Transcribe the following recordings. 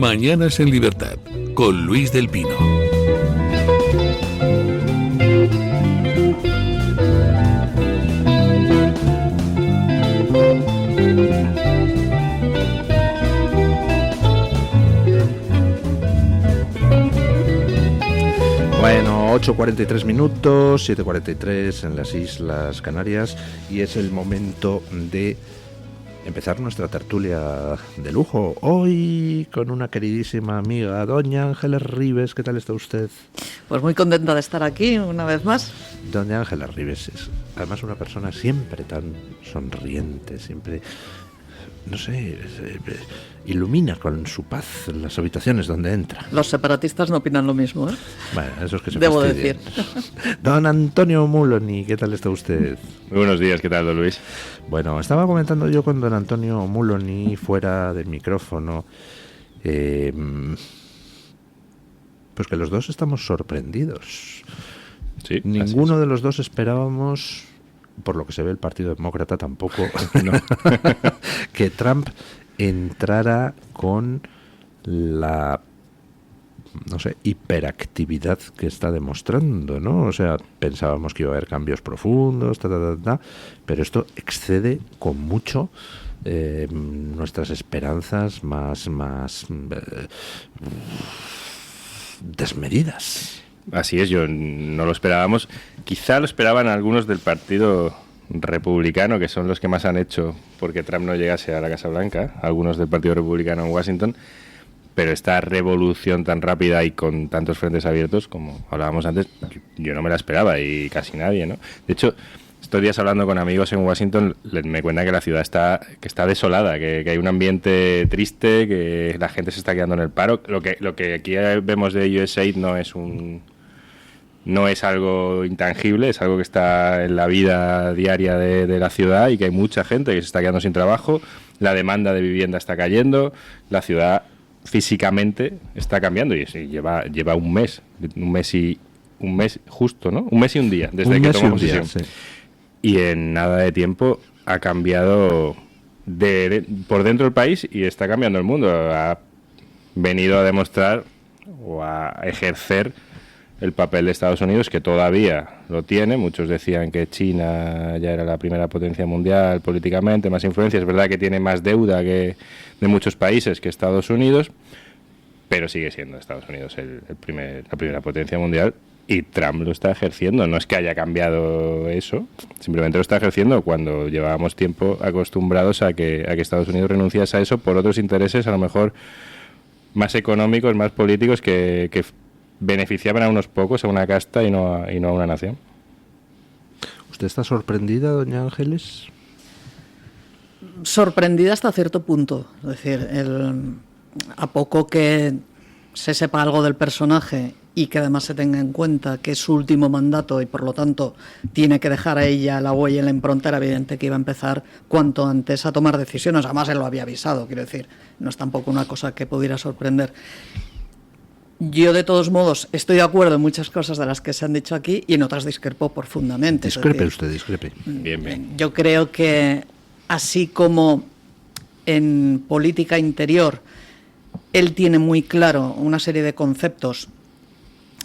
Mañanas en Libertad, con Luis del Pino. Bueno, 8:43 minutos, 7:43 en las Islas Canarias, y es el momento de empezar nuestra tertulia de lujo. Hoy con una queridísima amiga, doña Ángela Ribes. ¿Qué tal está usted? Pues muy contenta de estar aquí una vez más. Doña Ángela Ribes es además una persona siempre tan sonriente, siempre, no sé, ilumina con su paz las habitaciones donde entra. Los separatistas no opinan lo mismo, ¿eh? Bueno, eso es que se debo fastidien. decir. Don Antonio Muloni, ¿qué tal está usted? Muy buenos días, ¿qué tal, don Luis? Bueno, estaba comentando yo con don Antonio Muloni fuera del micrófono, pues que los dos estamos sorprendidos. Sí, Ninguno de los dos esperábamos, por lo que se ve el Partido Demócrata tampoco, No. que Trump entrara con la, no sé, hiperactividad que está demostrando, ¿no? O sea, pensábamos que iba a haber cambios profundos, pero esto excede con mucho nuestras esperanzas más desmedidas. Así es, yo no lo esperábamos. Quizá lo esperaban algunos del Partido Republicano, que son los que más han hecho porque Trump no llegase a la Casa Blanca, algunos del Partido Republicano en Washington, pero esta revolución tan rápida y con tantos frentes abiertos, como hablábamos antes, yo no me la esperaba, y casi nadie, ¿no? De hecho, estos días hablando con amigos en Washington, me cuentan que la ciudad está desolada, que hay un ambiente triste, que la gente se está quedando en el paro. Lo que aquí vemos de USAID no es algo intangible, es algo que está en la vida diaria de la ciudad, y que hay mucha gente que se está quedando sin trabajo, la demanda de vivienda está cayendo, la ciudad físicamente está cambiando, y lleva un mes justo, ¿no? Un mes y un día desde que tomó posesión. Sí. Y en nada de tiempo ha cambiado por dentro del país, y está cambiando el mundo. Ha venido a demostrar o a ejercer el papel de Estados Unidos, que todavía lo tiene. Muchos decían que China ya era la primera potencia mundial políticamente, más influencia. Es verdad que tiene más deuda que de muchos países que Estados Unidos, pero sigue siendo Estados Unidos la primera potencia mundial, y Trump lo está ejerciendo. No es que haya cambiado eso, simplemente lo está ejerciendo, cuando llevábamos tiempo acostumbrados a que Estados Unidos renunciase a eso por otros intereses, a lo mejor más económicos, más políticos, que beneficiaban a unos pocos, a una casta, y no a una nación. ¿Usted está sorprendida, doña Ángeles? Sorprendida hasta cierto punto. Es decir, a poco que se sepa algo del personaje y que además se tenga en cuenta que es su último mandato y por lo tanto tiene que dejar a ella la huella y la impronta, era evidente que iba a empezar cuanto antes a tomar decisiones. Además, él lo había avisado, quiero decir, no es tampoco una cosa que pudiera sorprender. Yo, de todos modos, estoy de acuerdo en muchas cosas de las que se han dicho aquí, y en otras discrepo profundamente. Discrepe usted, discrepe. Bien. Yo creo que, así como en política interior él tiene muy claro una serie de conceptos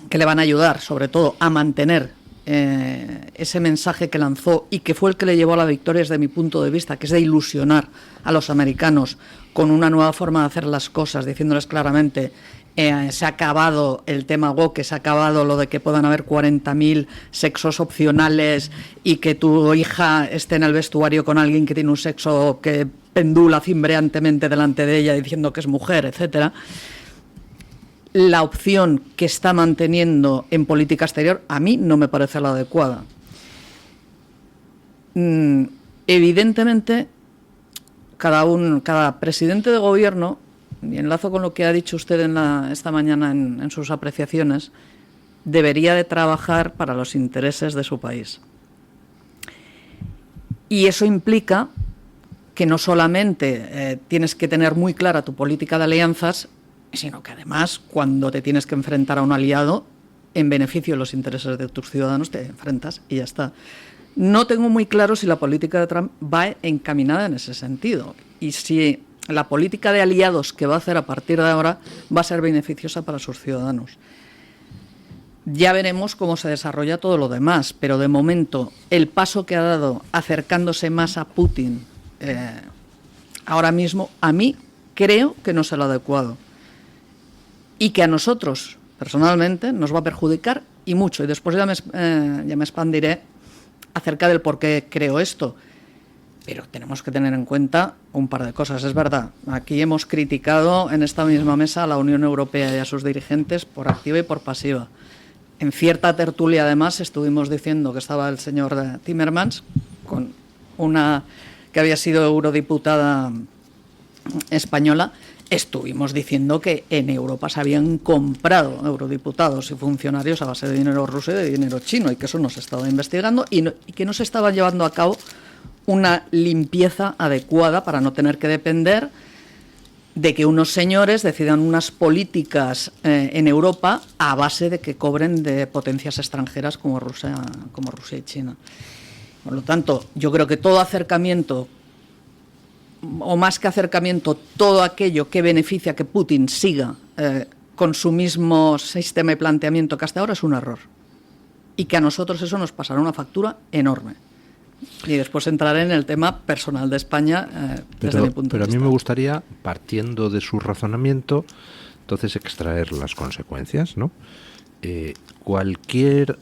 que le van a ayudar, sobre todo, a mantener ese mensaje que lanzó y que fue el que le llevó a la victoria desde mi punto de vista, que es de ilusionar a los americanos con una nueva forma de hacer las cosas, diciéndoles claramente: se ha acabado el tema woke, se ha acabado lo de que puedan haber 40.000 sexos opcionales y que tu hija esté en el vestuario con alguien que tiene un sexo que pendula cimbreantemente delante de ella diciendo que es mujer, etcétera. La opción que está manteniendo en política exterior a mí no me parece la adecuada. Evidentemente, cada presidente de gobierno, y enlazo con lo que ha dicho usted esta mañana en sus apreciaciones, debería de trabajar para los intereses de su país. Y eso implica que no solamente tienes que tener muy clara tu política de alianzas, sino que además, cuando te tienes que enfrentar a un aliado en beneficio de los intereses de tus ciudadanos, te enfrentas y ya está. No tengo muy claro si la política de Trump va encaminada en ese sentido. Y si la política de aliados que va a hacer a partir de ahora va a ser beneficiosa para sus ciudadanos. Ya veremos cómo se desarrolla todo lo demás, pero de momento el paso que ha dado acercándose más a Putin ahora mismo, a mí creo que no es el adecuado y que a nosotros personalmente nos va a perjudicar y mucho, y después ya me expandiré acerca del por qué creo esto. Pero tenemos que tener en cuenta un par de cosas. Es verdad, aquí hemos criticado en esta misma mesa a la Unión Europea y a sus dirigentes por activa y por pasiva. En cierta tertulia, además, estuvimos diciendo que estaba el señor Timmermans, con una que había sido eurodiputada española. Estuvimos diciendo que en Europa se habían comprado eurodiputados y funcionarios a base de dinero ruso y de dinero chino, y que eso no se estaba investigando y que no se estaba llevando a cabo una limpieza adecuada para no tener que depender de que unos señores decidan unas políticas en Europa a base de que cobren de potencias extranjeras como Rusia y China. Por lo tanto, yo creo que todo acercamiento, o más que acercamiento, todo aquello que beneficia que Putin siga con su mismo sistema y planteamiento que hasta ahora es un error. Y que a nosotros eso nos pasará una factura enorme. Y después entraré en el tema personal de España desde mi punto de vista. Pero a mí me gustaría, partiendo de su razonamiento, entonces extraer las consecuencias, ¿no? Cualquier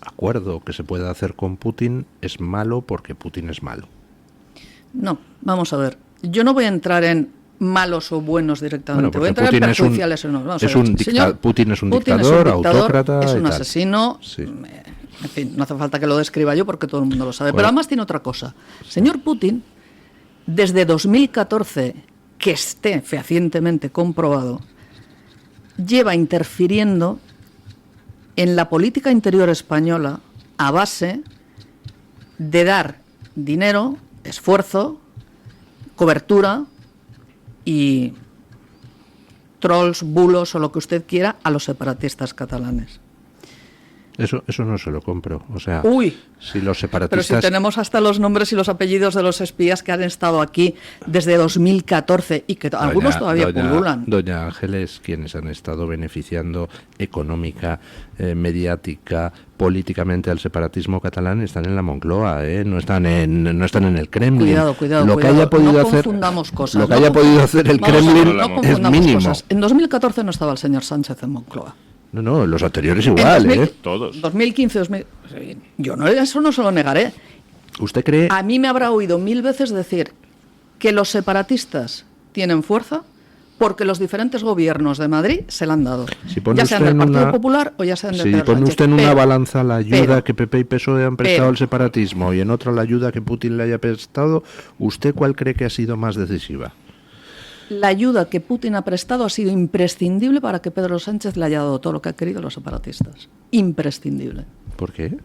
acuerdo que se pueda hacer con Putin es malo porque Putin es malo. No, vamos a ver. Yo no voy a entrar en malos o buenos directamente. Bueno, voy a entrar Putin en perjudiciales o no. Putin es un dictador, autócrata. Es un y tal. asesino. Sí. En fin, no hace falta que lo describa yo porque todo el mundo lo sabe. Pero además tiene otra cosa. Señor Putin, desde 2014, que esté fehacientemente comprobado, lleva interfiriendo en la política interior española a base de dar dinero, esfuerzo, cobertura y trolls, bulos o lo que usted quiera a los separatistas catalanes. Eso no se lo compro. O sea, Uy, si los separatistas... pero si tenemos hasta los nombres y los apellidos de los espías que han estado aquí desde 2014 y que algunos todavía pululan. Doña Ángeles, quienes han estado beneficiando económica, mediática, políticamente al separatismo catalán, están en la Moncloa, no están en el Kremlin. Cuidado. Lo que haya podido no hacer, confundamos cosas. lo que haya podido hacer el Kremlin es mínimo. Cosas. En 2014 no estaba el señor Sánchez en Moncloa. No, los anteriores igual, Todos. 2015, yo eso no se lo negaré. ¿Usted cree? A mí me habrá oído 1000 veces decir que los separatistas tienen fuerza porque los diferentes gobiernos de Madrid se la han dado. Ya sean del Partido Popular o ya sean del Pedro Sánchez. Si pone usted en una balanza la ayuda que PP y PSOE han prestado al separatismo y en otra la ayuda que Putin le haya prestado, ¿usted cuál cree que ha sido más decisiva? La ayuda que Putin ha prestado ha sido imprescindible para que Pedro Sánchez le haya dado todo lo que ha querido a los separatistas. Imprescindible. ¿Por qué?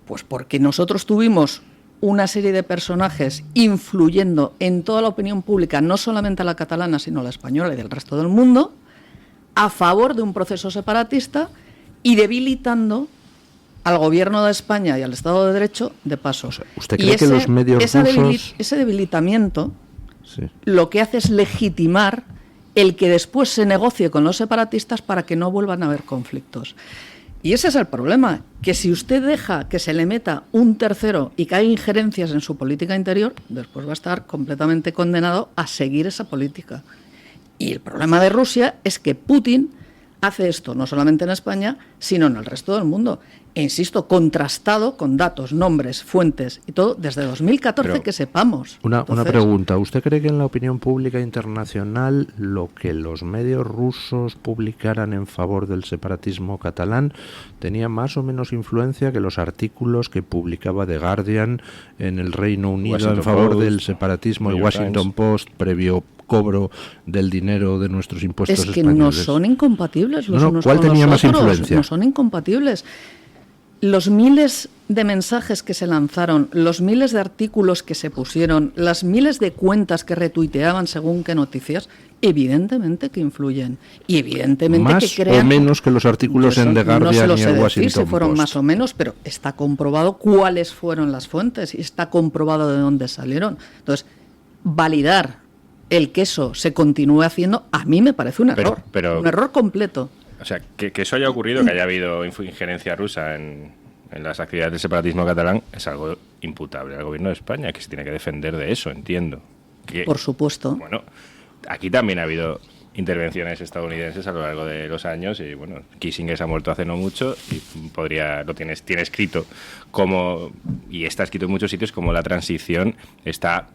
Pues porque nosotros tuvimos una serie de personajes influyendo en toda la opinión pública, no solamente a la catalana, sino a la española y del resto del mundo, a favor de un proceso separatista y debilitando al gobierno de España y al Estado de Derecho de paso. O sea, ¿usted cree que los medios rusos... Ese debilitamiento... Sí. Lo que hace es legitimar el que después se negocie con los separatistas para que no vuelvan a haber conflictos. Y ese es el problema, que si usted deja que se le meta un tercero y que haya injerencias en su política interior, después va a estar completamente condenado a seguir esa política. Y el problema de Rusia es que Putin hace esto no solamente en España, sino en el resto del mundo. E insisto, contrastado con datos, nombres, fuentes y todo desde 2014. Pero que sepamos. Una pregunta. ¿Usted cree que en la opinión pública internacional lo que los medios rusos publicaran en favor del separatismo catalán tenía más o menos influencia que los artículos que publicaba The Guardian en el Reino Unido Washington en favor Post, del separatismo y Washington Post previo cobro del dinero de nuestros impuestos españoles? Es que no son incompatibles los unos ¿cuál con tenía los más otros? Influencia? No son incompatibles. Los miles de mensajes que se lanzaron, los miles de artículos que se pusieron, las miles de cuentas que retuiteaban según qué noticias, evidentemente que influyen. Y evidentemente más que crean... o menos que los artículos en The Guardian no y el Washington si fueron Post. Más o menos, pero está comprobado cuáles fueron las fuentes y está comprobado de dónde salieron. Entonces, validar el que eso se continúe haciendo, a mí me parece un error. Un error completo. O sea, que eso haya ocurrido, que haya habido injerencia rusa en las actividades del separatismo catalán, es algo imputable al gobierno de España, que se tiene que defender de eso, entiendo. Por supuesto. Bueno, aquí también ha habido intervenciones estadounidenses a lo largo de los años y bueno, Kissinger se ha muerto hace no mucho y tiene escrito como, y está escrito en muchos sitios, como la transición está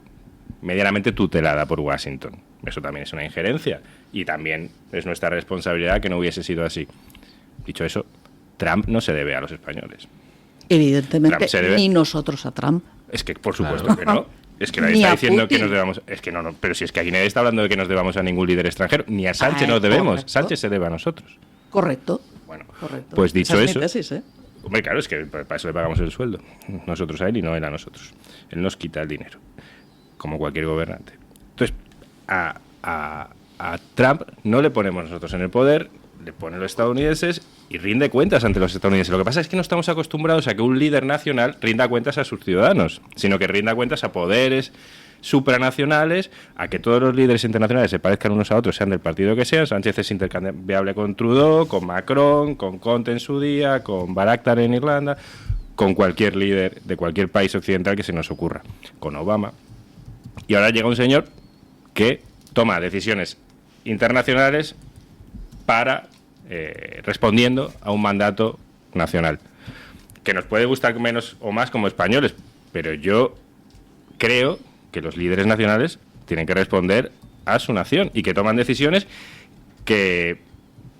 medianamente tutelada por Washington. Eso también es una injerencia y también es nuestra responsabilidad que no hubiese sido así. Dicho eso, Trump no se debe a los españoles. Evidentemente, ni nosotros a Trump. Es que por supuesto que no. Es que nadie está diciendo Putin. Que nos debamos. Es que no, pero si es que aquí nadie está hablando de que nos debamos a ningún líder extranjero, ni a Sánchez nos debemos. Correcto. Sánchez se debe a nosotros. Correcto. Bueno, correcto. Pues dicho eso. Tesis, ¿eh? Hombre, claro, es que para eso le pagamos el sueldo. Nosotros a él y no él a nosotros. Él nos quita el dinero, como cualquier gobernante. Entonces, a Trump no le ponemos nosotros en el poder, le ponen los estadounidenses y rinde cuentas ante los estadounidenses. Lo que pasa es que no estamos acostumbrados a que un líder nacional rinda cuentas a sus ciudadanos, sino que rinda cuentas a poderes supranacionales, a que todos los líderes internacionales se parezcan unos a otros, sean del partido que sean. Sánchez es intercambiable con Trudeau, con Macron, con Conte en su día, con Baraktar en Irlanda, con cualquier líder de cualquier país occidental que se nos ocurra, con Obama. Y ahora llega un señor que toma decisiones internacionales para respondiendo a un mandato nacional, que nos puede gustar menos o más como españoles, pero yo creo que los líderes nacionales tienen que responder a su nación y que toman decisiones que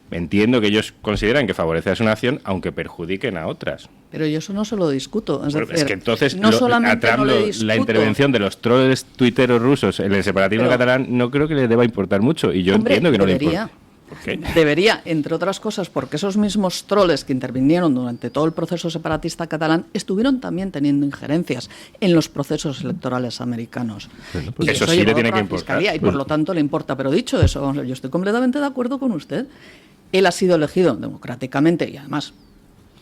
entiendo que ellos consideran que favorecen a su nación, aunque perjudiquen a otras. Pero yo eso no se lo discuto. Es que entonces a Trump la intervención de los troles tuiteros rusos en el separatismo catalán no creo que le deba importar mucho, y yo entiendo que no le importa. ¿Por qué? Debería, entre otras cosas, porque esos mismos troles que intervinieron durante todo el proceso separatista catalán estuvieron también teniendo injerencias en los procesos electorales americanos. Bueno, pues eso sí le tiene que importar. Y por lo tanto le importa. Pero dicho eso, yo estoy completamente de acuerdo con usted. Él ha sido elegido democráticamente y además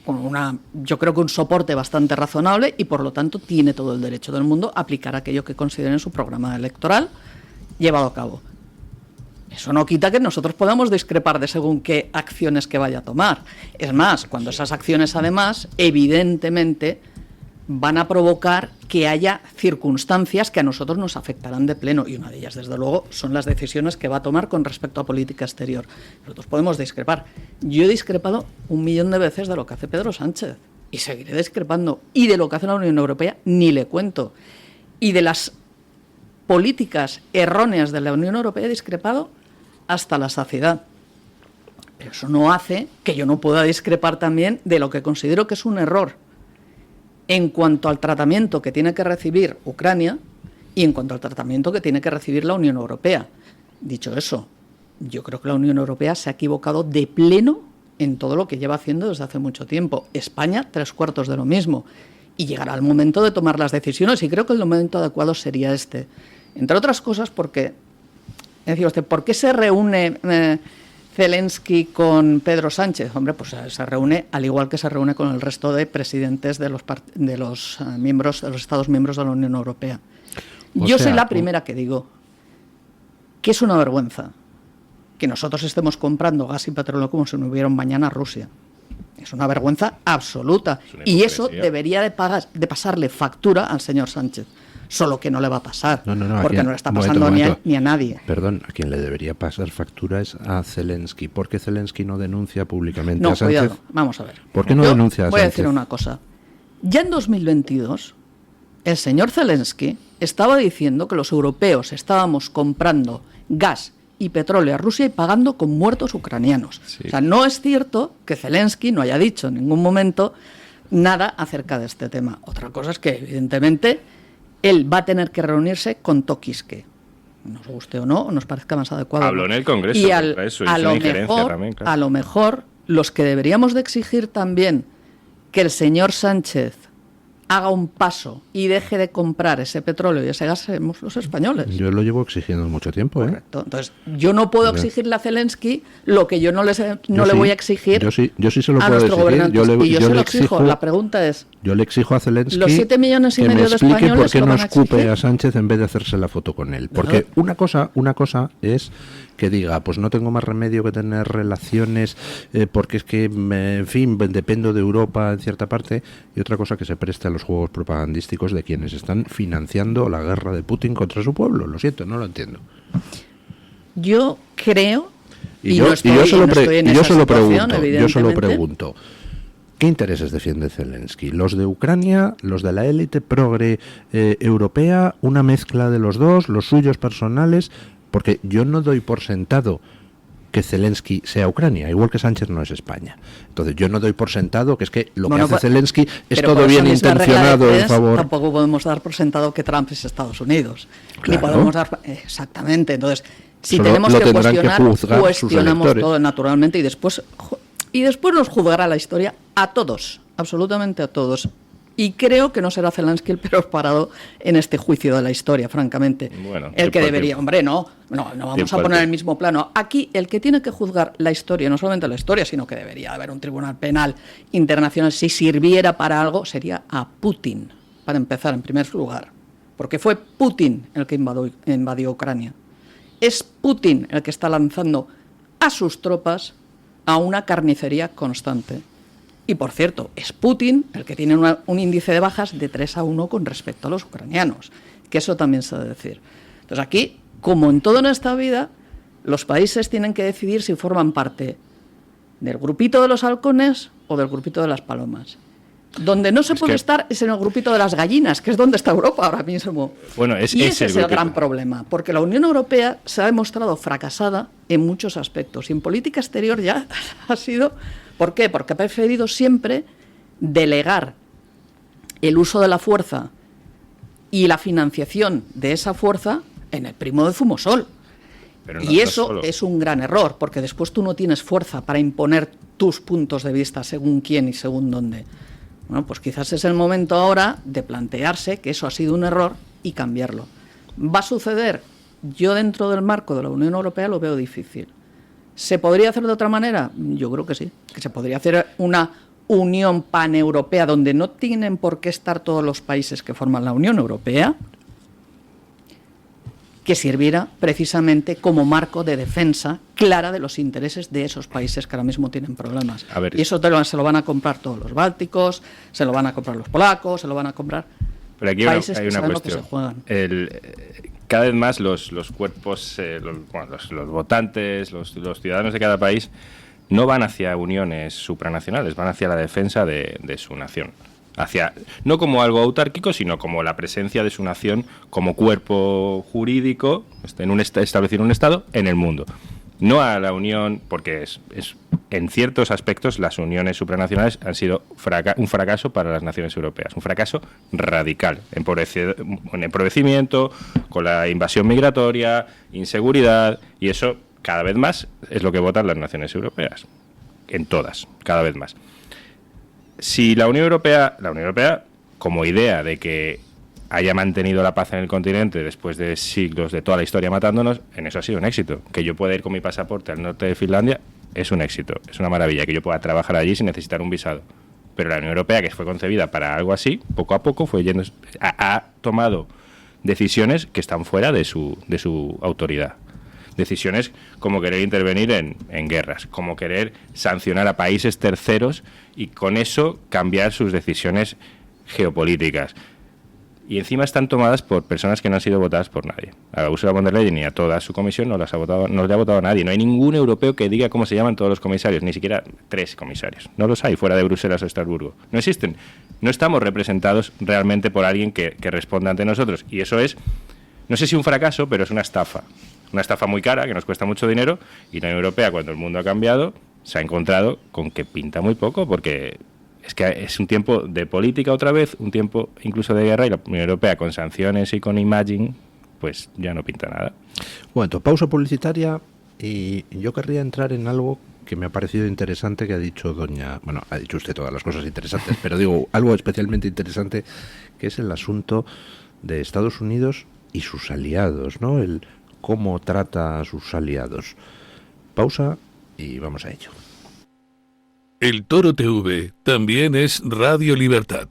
con yo creo que un soporte bastante razonable, y por lo tanto tiene todo el derecho del mundo a aplicar aquello que considere en su programa electoral llevado a cabo. Eso no quita que nosotros podamos discrepar de según qué acciones que vaya a tomar. Es más, cuando esas acciones además evidentemente van a provocar que haya circunstancias que a nosotros nos afectarán de pleno, y una de ellas, desde luego, son las decisiones que va a tomar con respecto a política exterior. Nosotros podemos discrepar. Yo he discrepado 1.000.000 de veces de lo que hace Pedro Sánchez y seguiré discrepando, y de lo que hace la Unión Europea ni le cuento, y de las políticas erróneas de la Unión Europea he discrepado hasta la saciedad. Pero eso no hace que yo no pueda discrepar también de lo que considero que es un error en cuanto al tratamiento que tiene que recibir Ucrania y en cuanto al tratamiento que tiene que recibir la Unión Europea. Dicho eso, yo creo que la Unión Europea se ha equivocado de pleno en todo lo que lleva haciendo desde hace mucho tiempo. España, 3/4 de lo mismo. Y llegará el momento de tomar las decisiones, y creo que el momento adecuado sería este. Entre otras cosas porque, decía usted, ¿por qué se reúne Zelensky con Pedro Sánchez? Hombre, pues se reúne al igual que se reúne con el resto de presidentes de los miembros, de los Estados miembros de la Unión Europea. Yo soy la primera que digo que es una vergüenza que nosotros estemos comprando gas y petróleo como si no hubiera un mañana Rusia. Es una vergüenza absoluta, y eso debería de pasarle factura al señor Sánchez. Solo que no le va a pasar, porque no le está pasando ni a nadie. Perdón, a quien le debería pasar factura es a Zelensky. ¿Por qué Zelensky no denuncia públicamente a Sánchez? No, cuidado, vamos a ver. ¿Por qué no denuncia a Sánchez? Voy a decir una cosa. Ya en 2022, el señor Zelensky estaba diciendo que los europeos estábamos comprando gas y petróleo a Rusia y pagando con muertos ucranianos. Sí. O sea, no es cierto que Zelensky no haya dicho en ningún momento nada acerca de este tema. Otra cosa es que, evidentemente, él va a tener que reunirse con Tokiske. Nos guste o no, nos parezca más adecuado. Habló en el Congreso. Y a lo mejor los que deberíamos de exigir también que el señor Sánchez haga un paso y deje de comprar ese petróleo y ese gas, seremos los españoles. Yo lo llevo exigiendo mucho tiempo. Correcto. Entonces, yo no puedo exigirle a Zelensky lo que yo no le voy a exigir yo sí se lo a puedo nuestro gobernante. exigir. Yo se lo exijo. La pregunta es... Yo le exijo a Zelensky los 7,5 millones de españoles por qué lo no van a escupe exigir. a Sánchez en vez de hacerse la foto con él. Porque una cosa es que diga, pues no tengo más remedio que tener relaciones porque es que, en fin, dependo de Europa en cierta parte, y otra cosa que se preste a los juegos propagandísticos de quienes están financiando la guerra de Putin contra su pueblo. Lo siento, no lo entiendo. Yo creo, yo solo pregunto, ¿qué intereses defiende Zelensky? ¿Los de Ucrania, los de la élite progre europea, una mezcla de los dos, los suyos personales? Porque yo no doy por sentado que Zelensky sea Ucrania, igual que Sánchez no es España. Entonces yo no doy por sentado que es que lo que hace Zelensky es todo bien intencionado en favor... Tampoco podemos dar por sentado que Trump es Estados Unidos. Claro. Ni podemos dar... Exactamente. Entonces, si Solo tenemos que cuestionar, cuestionamos todo naturalmente y después nos juzgará la historia a todos, absolutamente a todos. Y creo que no será Zelensky el peor parado en este juicio de la historia, francamente. Bueno, el que debería, no vamos a poner en el mismo plano. Aquí el que tiene que juzgar la historia, no solamente la historia, sino que debería haber un tribunal penal internacional, si sirviera para algo, sería a Putin, para empezar, en primer lugar. Porque fue Putin el que invadió Ucrania. Es Putin el que está lanzando a sus tropas a una carnicería constante. Y, por cierto, es Putin el que tiene un índice de bajas de 3-1 con respecto a los ucranianos, que eso también se debe decir. Entonces, aquí, como en todo en esta vida, los países tienen que decidir si forman parte del grupito de los halcones o del grupito de las palomas. Donde no se puede estar es en el grupito de las gallinas, que es donde está Europa ahora mismo. Bueno, y ese es el gran problema, porque la Unión Europea se ha demostrado fracasada en muchos aspectos. Y en política exterior ya ha sido... ¿Por qué? Porque ha preferido siempre delegar el uso de la fuerza y la financiación de esa fuerza en el primo de Zumosol. Y eso es un gran error, porque después tú no tienes fuerza para imponer tus puntos de vista según quién y según dónde. Bueno, pues quizás es el momento ahora de plantearse que eso ha sido un error y cambiarlo. ¿Va a suceder? Yo dentro del marco de la Unión Europea lo veo difícil. ¿Se podría hacer de otra manera? Yo creo que sí, que se podría hacer una unión paneuropea donde no tienen por qué estar todos los países que forman la Unión Europea, que sirviera precisamente como marco de defensa clara de los intereses de esos países que ahora mismo tienen problemas. Y eso se lo van a comprar todos los bálticos, se lo van a comprar los polacos, se lo van a comprar países que saben lo que se juegan. Cada vez más los cuerpos, los votantes, los ciudadanos de cada país no van hacia uniones supranacionales, van hacia la defensa de su nación. No como algo autárquico, sino como la presencia de su nación como cuerpo jurídico establecido en un Estado en el mundo. No a la unión, porque en ciertos aspectos las uniones supranacionales han sido un fracaso para las naciones europeas, un fracaso radical, empobrecimiento, con la invasión migratoria, inseguridad, y eso cada vez más es lo que votan las naciones europeas, en todas, cada vez más. Si la Unión Europea, como idea de que haya mantenido la paz en el continente después de siglos de toda la historia matándonos, en eso ha sido un éxito. Que yo pueda ir con mi pasaporte al norte de Finlandia es un éxito, es una maravilla, que yo pueda trabajar allí sin necesitar un visado. Pero la Unión Europea, que fue concebida para algo así, poco a poco ha tomado decisiones que están fuera de su autoridad. Decisiones como querer intervenir en guerras, como querer sancionar a países terceros y con eso cambiar sus decisiones geopolíticas. Y encima están tomadas por personas que no han sido votadas por nadie. A Ursula von der Leyen y a toda su comisión no le ha votado nadie. No hay ningún europeo que diga cómo se llaman todos los comisarios, ni siquiera 3 comisarios. No los hay fuera de Bruselas o Estrasburgo. No existen. No estamos representados realmente por alguien que responda ante nosotros. Y eso es, no sé si un fracaso, pero es una estafa. Una estafa muy cara, que nos cuesta mucho dinero, y la Unión Europea, cuando el mundo ha cambiado, se ha encontrado con que pinta muy poco, porque es que es un tiempo de política otra vez, un tiempo incluso de guerra, y la Unión Europea con sanciones y con imaging, pues ya no pinta nada. Bueno, pausa publicitaria, y yo querría entrar en algo que me ha parecido interesante que ha dicho ha dicho usted todas las cosas interesantes, pero digo algo especialmente interesante, que es el asunto de Estados Unidos y sus aliados, ¿no? El cómo trata a sus aliados. Pausa y vamos a ello. El Toro TV también es Radio Libertad.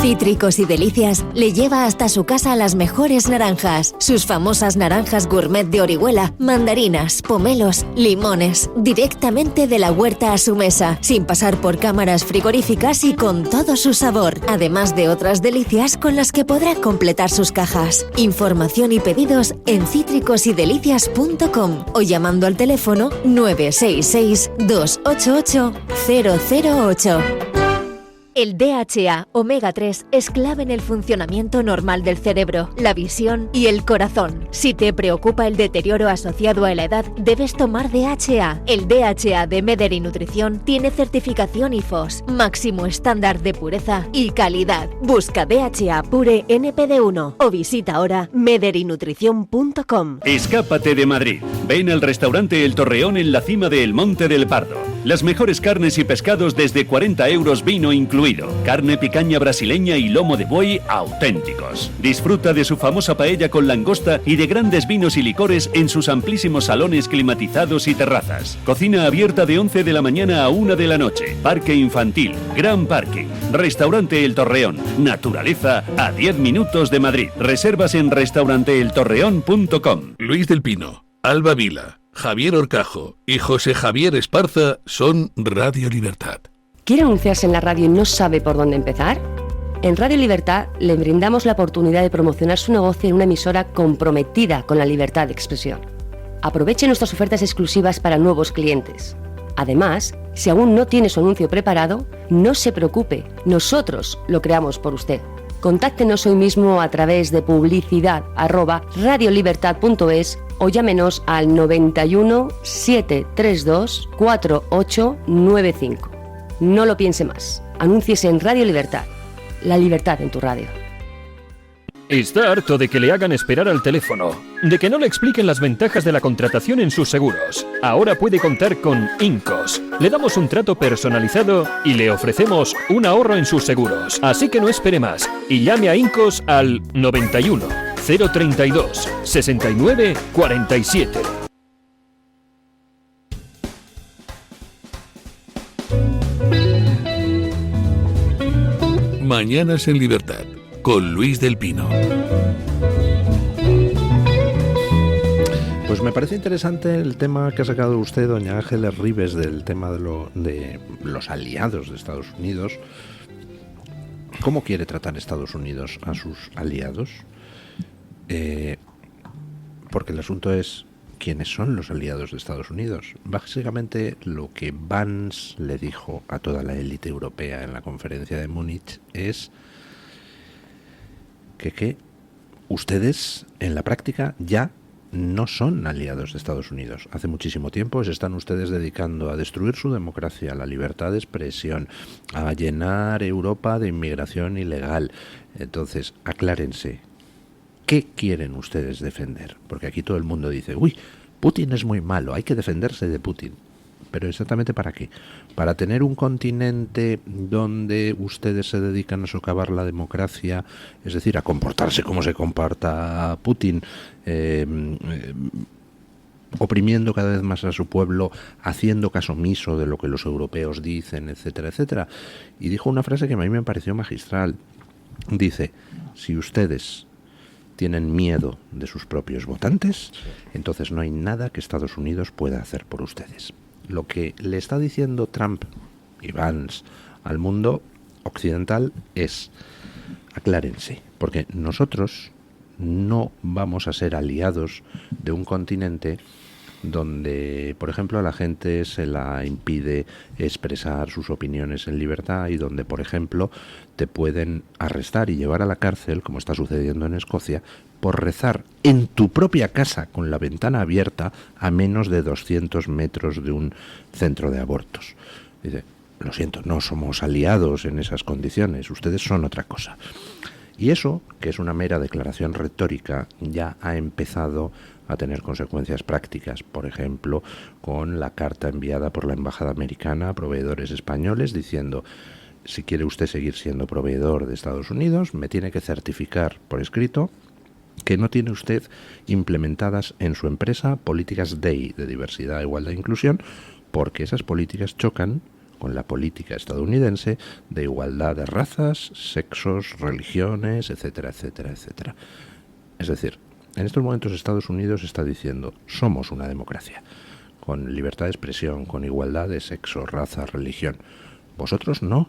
Cítricos y Delicias le lleva hasta su casa las mejores naranjas, sus famosas naranjas gourmet de Orihuela, mandarinas, pomelos, limones, directamente de la huerta a su mesa, sin pasar por cámaras frigoríficas y con todo su sabor, además de otras delicias con las que podrá completar sus cajas. Información y pedidos en cítricosydelicias.com o llamando al teléfono 966 288 008. El DHA Omega 3 es clave en el funcionamiento normal del cerebro, la visión y el corazón. Si te preocupa el deterioro asociado a la edad, debes tomar DHA. El DHA de Mederi Nutrición tiene certificación IFOS, máximo estándar de pureza y calidad. Busca DHA Pure NPD1 o visita ahora mederinutrición.com. Escápate de Madrid. Ven al restaurante El Torreón en la cima de El Monte del Pardo. Las mejores carnes y pescados desde 40 euros, vino incluido. Carne picaña brasileña y lomo de buey auténticos. Disfruta de su famosa paella con langosta y de grandes vinos y licores en sus amplísimos salones climatizados y terrazas. Cocina abierta de 11 de la mañana a 1 de la noche. Parque infantil, gran parking. Restaurante El Torreón. Naturaleza a 10 minutos de Madrid. Reservas en restauranteeltorreón.com. Luis del Pino, Alba Vila, Javier Horcajo y José Javier Esparza son Radio Libertad. ¿Quiere anunciarse en la radio y no sabe por dónde empezar? En Radio Libertad le brindamos la oportunidad de promocionar su negocio en una emisora comprometida con la libertad de expresión. Aproveche nuestras ofertas exclusivas para nuevos clientes. Además, si aún no tiene su anuncio preparado, no se preocupe, nosotros lo creamos por usted. Contáctenos hoy mismo a través de publicidad@radiolibertad.es o llámenos al 91 732 4895. No lo piense más. Anúnciese en Radio Libertad. La libertad en tu radio. ¿Está harto de que le hagan esperar al teléfono? ¿De que no le expliquen las ventajas de la contratación en sus seguros? Ahora puede contar con Incos. Le damos un trato personalizado y le ofrecemos un ahorro en sus seguros. Así que no espere más y llame a Incos al 91 032 69 47. Mañanas en Libertad, con Luis del Pino. Pues me parece interesante el tema que ha sacado usted, doña Ángeles Ribes, del tema de los aliados de Estados Unidos. ¿Cómo quiere tratar Estados Unidos a sus aliados? Porque el asunto es quiénes son los aliados de Estados Unidos. Básicamente lo que Vance le dijo a toda la élite europea en la conferencia de Múnich es que ustedes en la práctica ya no son aliados de Estados Unidos. Hace muchísimo tiempo se están ustedes dedicando a destruir su democracia, la libertad de expresión, a llenar Europa de inmigración ilegal. Entonces, aclárense. ¿Qué quieren ustedes defender? Porque aquí todo el mundo dice, uy, Putin es muy malo, hay que defenderse de Putin. ¿Pero exactamente para qué? ¿Para tener un continente donde ustedes se dedican a socavar la democracia, es decir, a comportarse como se comporta Putin, oprimiendo cada vez más a su pueblo, haciendo caso omiso de lo que los europeos dicen, etcétera, etcétera? Y dijo una frase que a mí me pareció magistral. Dice, si ustedes tienen miedo de sus propios votantes, entonces no hay nada que Estados Unidos pueda hacer por ustedes. Lo que le está diciendo Trump y Vance al mundo occidental es, aclárense, porque nosotros no vamos a ser aliados de un continente donde, por ejemplo, a la gente se la impide expresar sus opiniones en libertad y donde, por ejemplo, te pueden arrestar y llevar a la cárcel, como está sucediendo en Escocia, por rezar en tu propia casa con la ventana abierta a menos de 200 metros de un centro de abortos. Dice, lo siento, no somos aliados en esas condiciones, ustedes son otra cosa. Y eso, que es una mera declaración retórica, ya ha empezado a tener consecuencias prácticas. Por ejemplo, con la carta enviada por la Embajada Americana a proveedores españoles diciendo: si quiere usted seguir siendo proveedor de Estados Unidos, me tiene que certificar por escrito que no tiene usted implementadas en su empresa políticas DEI, de diversidad, igualdad e inclusión, porque esas políticas chocan con la política estadounidense de igualdad de razas, sexos, religiones, etcétera, etcétera, etcétera. Es decir, en estos momentos Estados Unidos está diciendo: somos una democracia, con libertad de expresión, con igualdad de sexo, raza, religión. Vosotros no.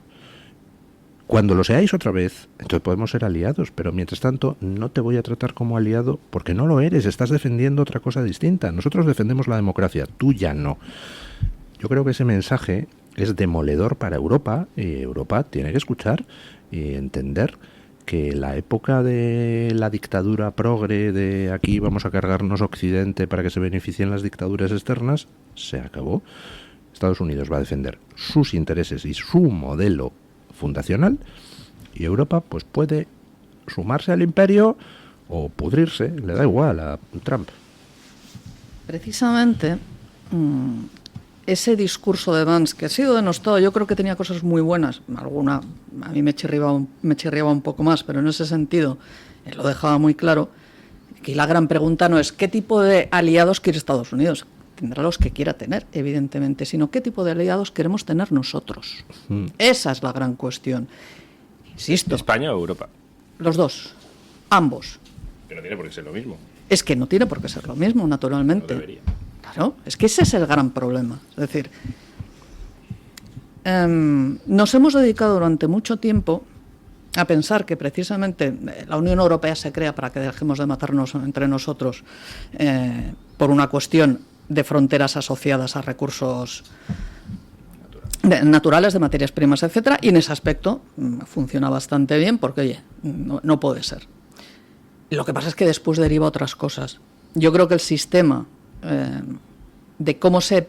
Cuando lo seáis otra vez, entonces podemos ser aliados, pero mientras tanto no te voy a tratar como aliado porque no lo eres, estás defendiendo otra cosa distinta. Nosotros defendemos la democracia, tú ya no. Yo creo que ese mensaje es demoledor para Europa, y Europa tiene que escuchar y entender que la época de la dictadura progre, de aquí vamos a cargarnos Occidente para que se beneficien las dictaduras externas, se acabó. Estados Unidos va a defender sus intereses y su modelo fundacional, y Europa pues puede sumarse al imperio o pudrirse, le da igual a Trump. Precisamente ese discurso de Vance, que ha sido denostado, yo creo que tenía cosas muy buenas, alguna a mí me chirriaba un poco más, pero en ese sentido él lo dejaba muy claro, que la gran pregunta no es qué tipo de aliados quiere Estados Unidos. Tendrá los que quiera tener, evidentemente, sino qué tipo de aliados queremos tener nosotros. Esa es la gran cuestión. Insisto. ¿España o Europa? Los dos, ambos. Pero no tiene por qué ser lo mismo. Es que no tiene por qué ser lo mismo, naturalmente. No debería. Claro, es que ese es el gran problema. Es decir, nos hemos dedicado durante mucho tiempo a pensar que precisamente la Unión Europea se crea para que dejemos de matarnos entre nosotros por una cuestión de fronteras asociadas a recursos naturales, de materias primas, etcétera, y en ese aspecto funciona bastante bien porque, oye, no puede ser. Lo que pasa es que después deriva otras cosas. Yo creo que el sistema de cómo se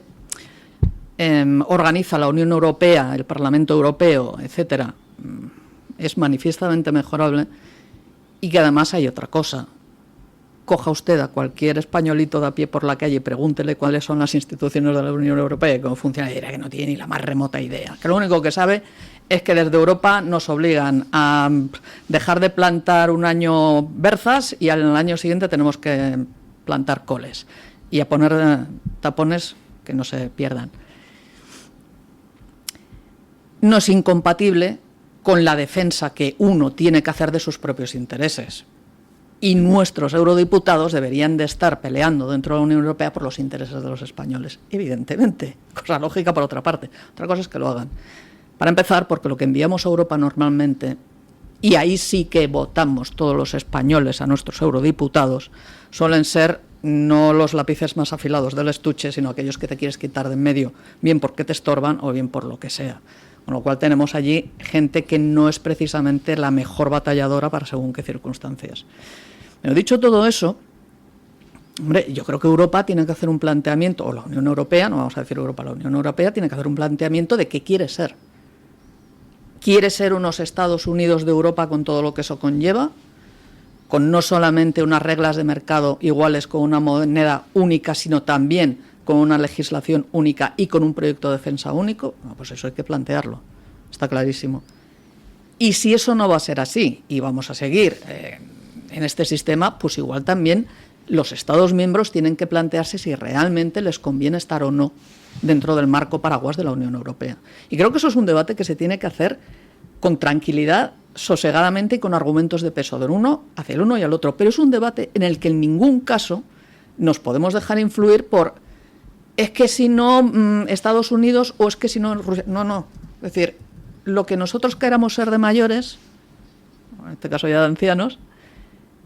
organiza la Unión Europea, el Parlamento Europeo, etcétera, es manifiestamente mejorable, y que además hay otra cosa. Coja usted a cualquier españolito de a pie por la calle y pregúntele cuáles son las instituciones de la Unión Europea y cómo funciona, y dirá que no tiene ni la más remota idea. Que lo único que sabe es que desde Europa nos obligan a dejar de plantar un año berzas y al año siguiente tenemos que plantar coles y a poner tapones que no se pierdan. No es incompatible con la defensa que uno tiene que hacer de sus propios intereses. Y nuestros eurodiputados deberían de estar peleando dentro de la Unión Europea por los intereses de los españoles, evidentemente, cosa lógica por otra parte. Otra cosa es que lo hagan. Para empezar, porque lo que enviamos a Europa normalmente, y ahí sí que votamos todos los españoles a nuestros eurodiputados, suelen ser no los lápices más afilados del estuche, sino aquellos que te quieres quitar de en medio, bien porque te estorban o bien por lo que sea. Con lo cual tenemos allí gente que no es precisamente la mejor batalladora para según qué circunstancias. Pero dicho todo eso, hombre, yo creo que Europa tiene que hacer un planteamiento, o la Unión Europea, no vamos a decir Europa, la Unión Europea tiene que hacer un planteamiento de qué quiere ser. ¿Quiere ser unos Estados Unidos de Europa con todo lo que eso conlleva? Con no solamente unas reglas de mercado iguales, con una moneda única, sino también con una legislación única y con un proyecto de defensa único. No, pues eso hay que plantearlo, está clarísimo. Y si eso no va a ser así y vamos a seguir en este sistema, pues igual también los Estados miembros tienen que plantearse si realmente les conviene estar o no dentro del marco paraguas de la Unión Europea. Y creo que eso es un debate que se tiene que hacer con tranquilidad, sosegadamente y con argumentos de peso del uno hacia el uno y al otro. Pero es un debate en el que en ningún caso nos podemos dejar influir por es que si no Estados Unidos o es que si no Rusia. No. Es decir, lo que nosotros queramos ser de mayores, en este caso ya de ancianos,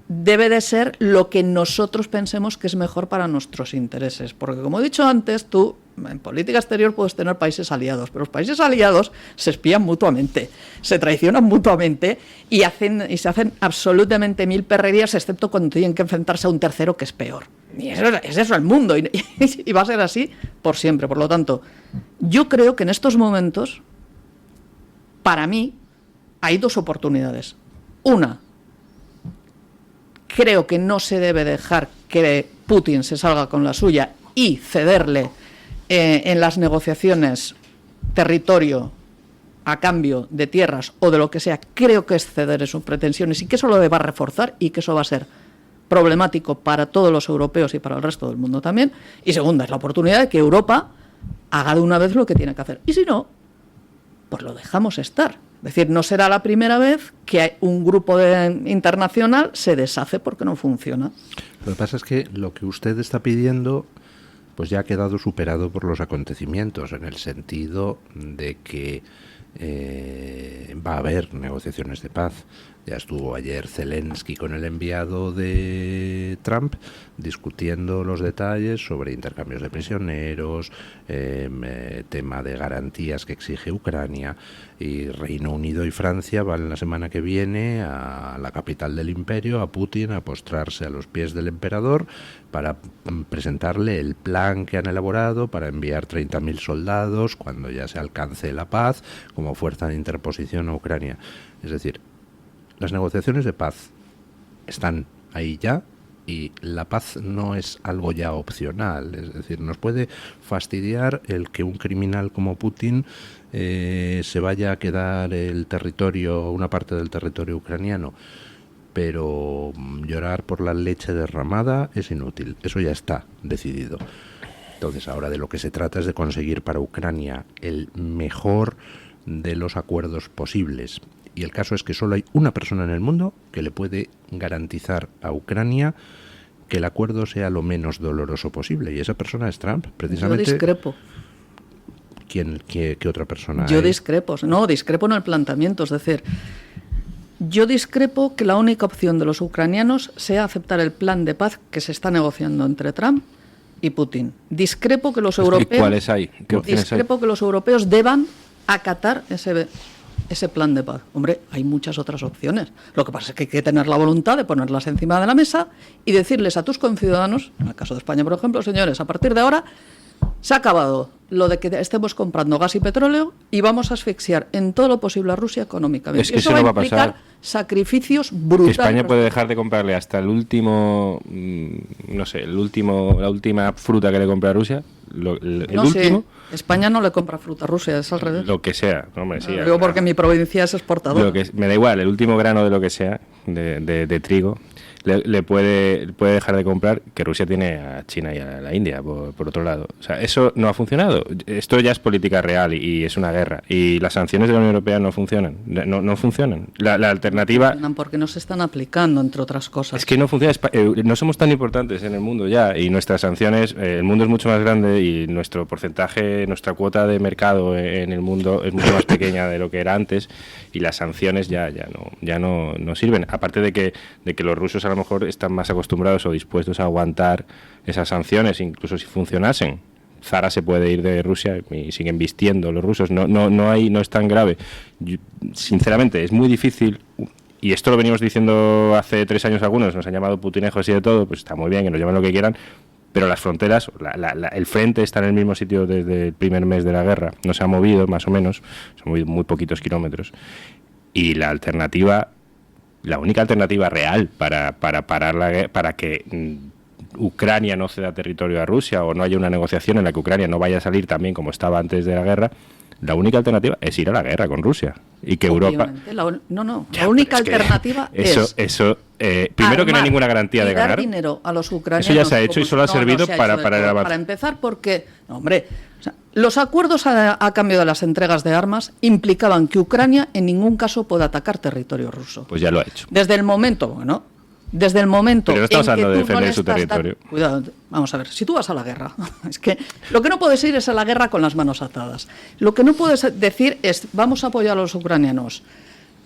debe de ser lo que nosotros pensemos que es mejor para nuestros intereses. Porque, como he dicho antes, tú en política exterior puedes tener países aliados, pero los países aliados se espían mutuamente, se traicionan mutuamente y se hacen absolutamente mil perrerías, excepto cuando tienen que enfrentarse a un tercero que es peor. Y es eso el mundo, y va a ser así por siempre. Por lo tanto, yo creo que en estos momentos, para mí, hay dos oportunidades. Una, creo que no se debe dejar que Putin se salga con la suya y cederle en las negociaciones territorio a cambio de tierras o de lo que sea. Creo que es ceder en sus pretensiones y que eso lo va a reforzar y que eso va a ser problemático para todos los europeos y para el resto del mundo también. Y segunda, es la oportunidad de que Europa haga de una vez lo que tiene que hacer. Y si no, pues lo dejamos estar. Es decir, no será la primera vez que un grupo internacional se deshace porque no funciona. Lo que pasa es que lo que usted está pidiendo pues ya ha quedado superado por los acontecimientos, en el sentido de que va a haber negociaciones de paz. Ya estuvo ayer Zelensky con el enviado de Trump discutiendo los detalles sobre intercambios de prisioneros, tema de garantías que exige Ucrania, y Reino Unido y Francia van la semana que viene a la capital del imperio, a Putin, a postrarse a los pies del emperador para presentarle el plan que han elaborado para enviar 30.000 soldados cuando ya se alcance la paz como fuerza de interposición a Ucrania. Es decir, las negociaciones de paz están ahí ya y la paz no es algo ya opcional. Es decir, nos puede fastidiar el que un criminal como Putin se vaya a quedar una parte del territorio ucraniano, pero llorar por la leche derramada es inútil. Eso ya está decidido. Entonces, ahora de lo que se trata es de conseguir para Ucrania el mejor de los acuerdos posibles. Y el caso es que solo hay una persona en el mundo que le puede garantizar a Ucrania que el acuerdo sea lo menos doloroso posible. Y esa persona es Trump, precisamente. Yo discrepo. ¿Qué otra persona? Yo discrepo en el planteamiento. Es decir, yo discrepo que la única opción de los ucranianos sea aceptar el plan de paz que se está negociando entre Trump y Putin. Discrepo que los europeos. ¿Cuáles hay? ¿Qué opciones hay? Que los europeos deban acatar ese plan de paz. Hombre, hay muchas otras opciones. Lo que pasa es que hay que tener la voluntad de ponerlas encima de la mesa y decirles a tus conciudadanos, en el caso de España, por ejemplo, señores, a partir de ahora se ha acabado lo de que estemos comprando gas y petróleo y vamos a asfixiar en todo lo posible a Rusia económicamente. Es que eso no va a pasar. Sacrificios brutales. España puede dejar de comprarle hasta el último, la última fruta que le compra a Rusia. Último. España no le compra fruta a Rusia, es al revés. Lo que sea, hombre, sí. Digo porque mi provincia es exportadora. Me da igual, el último grano de lo que sea, de trigo, le puede dejar de comprar, que Rusia tiene a China y a la India, por otro lado. O sea, eso no ha funcionado. Esto ya es política real y es una guerra. Y las sanciones de la Unión Europea no funcionan. No funcionan. La alternativa... No funcionan porque no se están aplicando, entre otras cosas. Es que no funciona. No somos tan importantes en el mundo ya. Y nuestras sanciones, el mundo es mucho más grande y nuestro porcentaje, nuestra cuota de mercado en el mundo es mucho más pequeña de lo que era antes. Y las sanciones ya no sirven. Aparte de que los rusos a lo mejor están más acostumbrados o dispuestos a aguantar esas sanciones, incluso si funcionasen. Zara se puede ir de Rusia y siguen vistiendo los rusos. No es tan grave. Sinceramente, es muy difícil, y esto lo venimos diciendo hace 3 años algunos, nos han llamado putinejos y de todo, pues está muy bien, que nos llamen lo que quieran, pero las fronteras, el frente está en el mismo sitio desde el primer mes de la guerra. No se ha movido, más o menos, se han movido muy poquitos kilómetros. Y la única alternativa real para parar para que Ucrania no ceda territorio a Rusia o no haya una negociación en la que Ucrania no vaya a salir también como estaba antes de la guerra, la única alternativa es ir a la guerra con Rusia y que Europa... La única alternativa es... Primero, que no hay ninguna garantía de ganar. Dar dinero a los ucranianos. Eso ya se ha hecho y solo ha servido para el avance. Para empezar, porque, los acuerdos a cambio de las entregas de armas implicaban que Ucrania en ningún caso pueda atacar territorio ruso. Pues ya lo ha hecho. Desde el momento Pero no estamos hablando de defender su territorio. Cuidado, vamos a ver, si tú vas a la guerra, es que lo que no puedes ir es a la guerra con las manos atadas. Lo que no puedes decir es vamos a apoyar a los ucranianos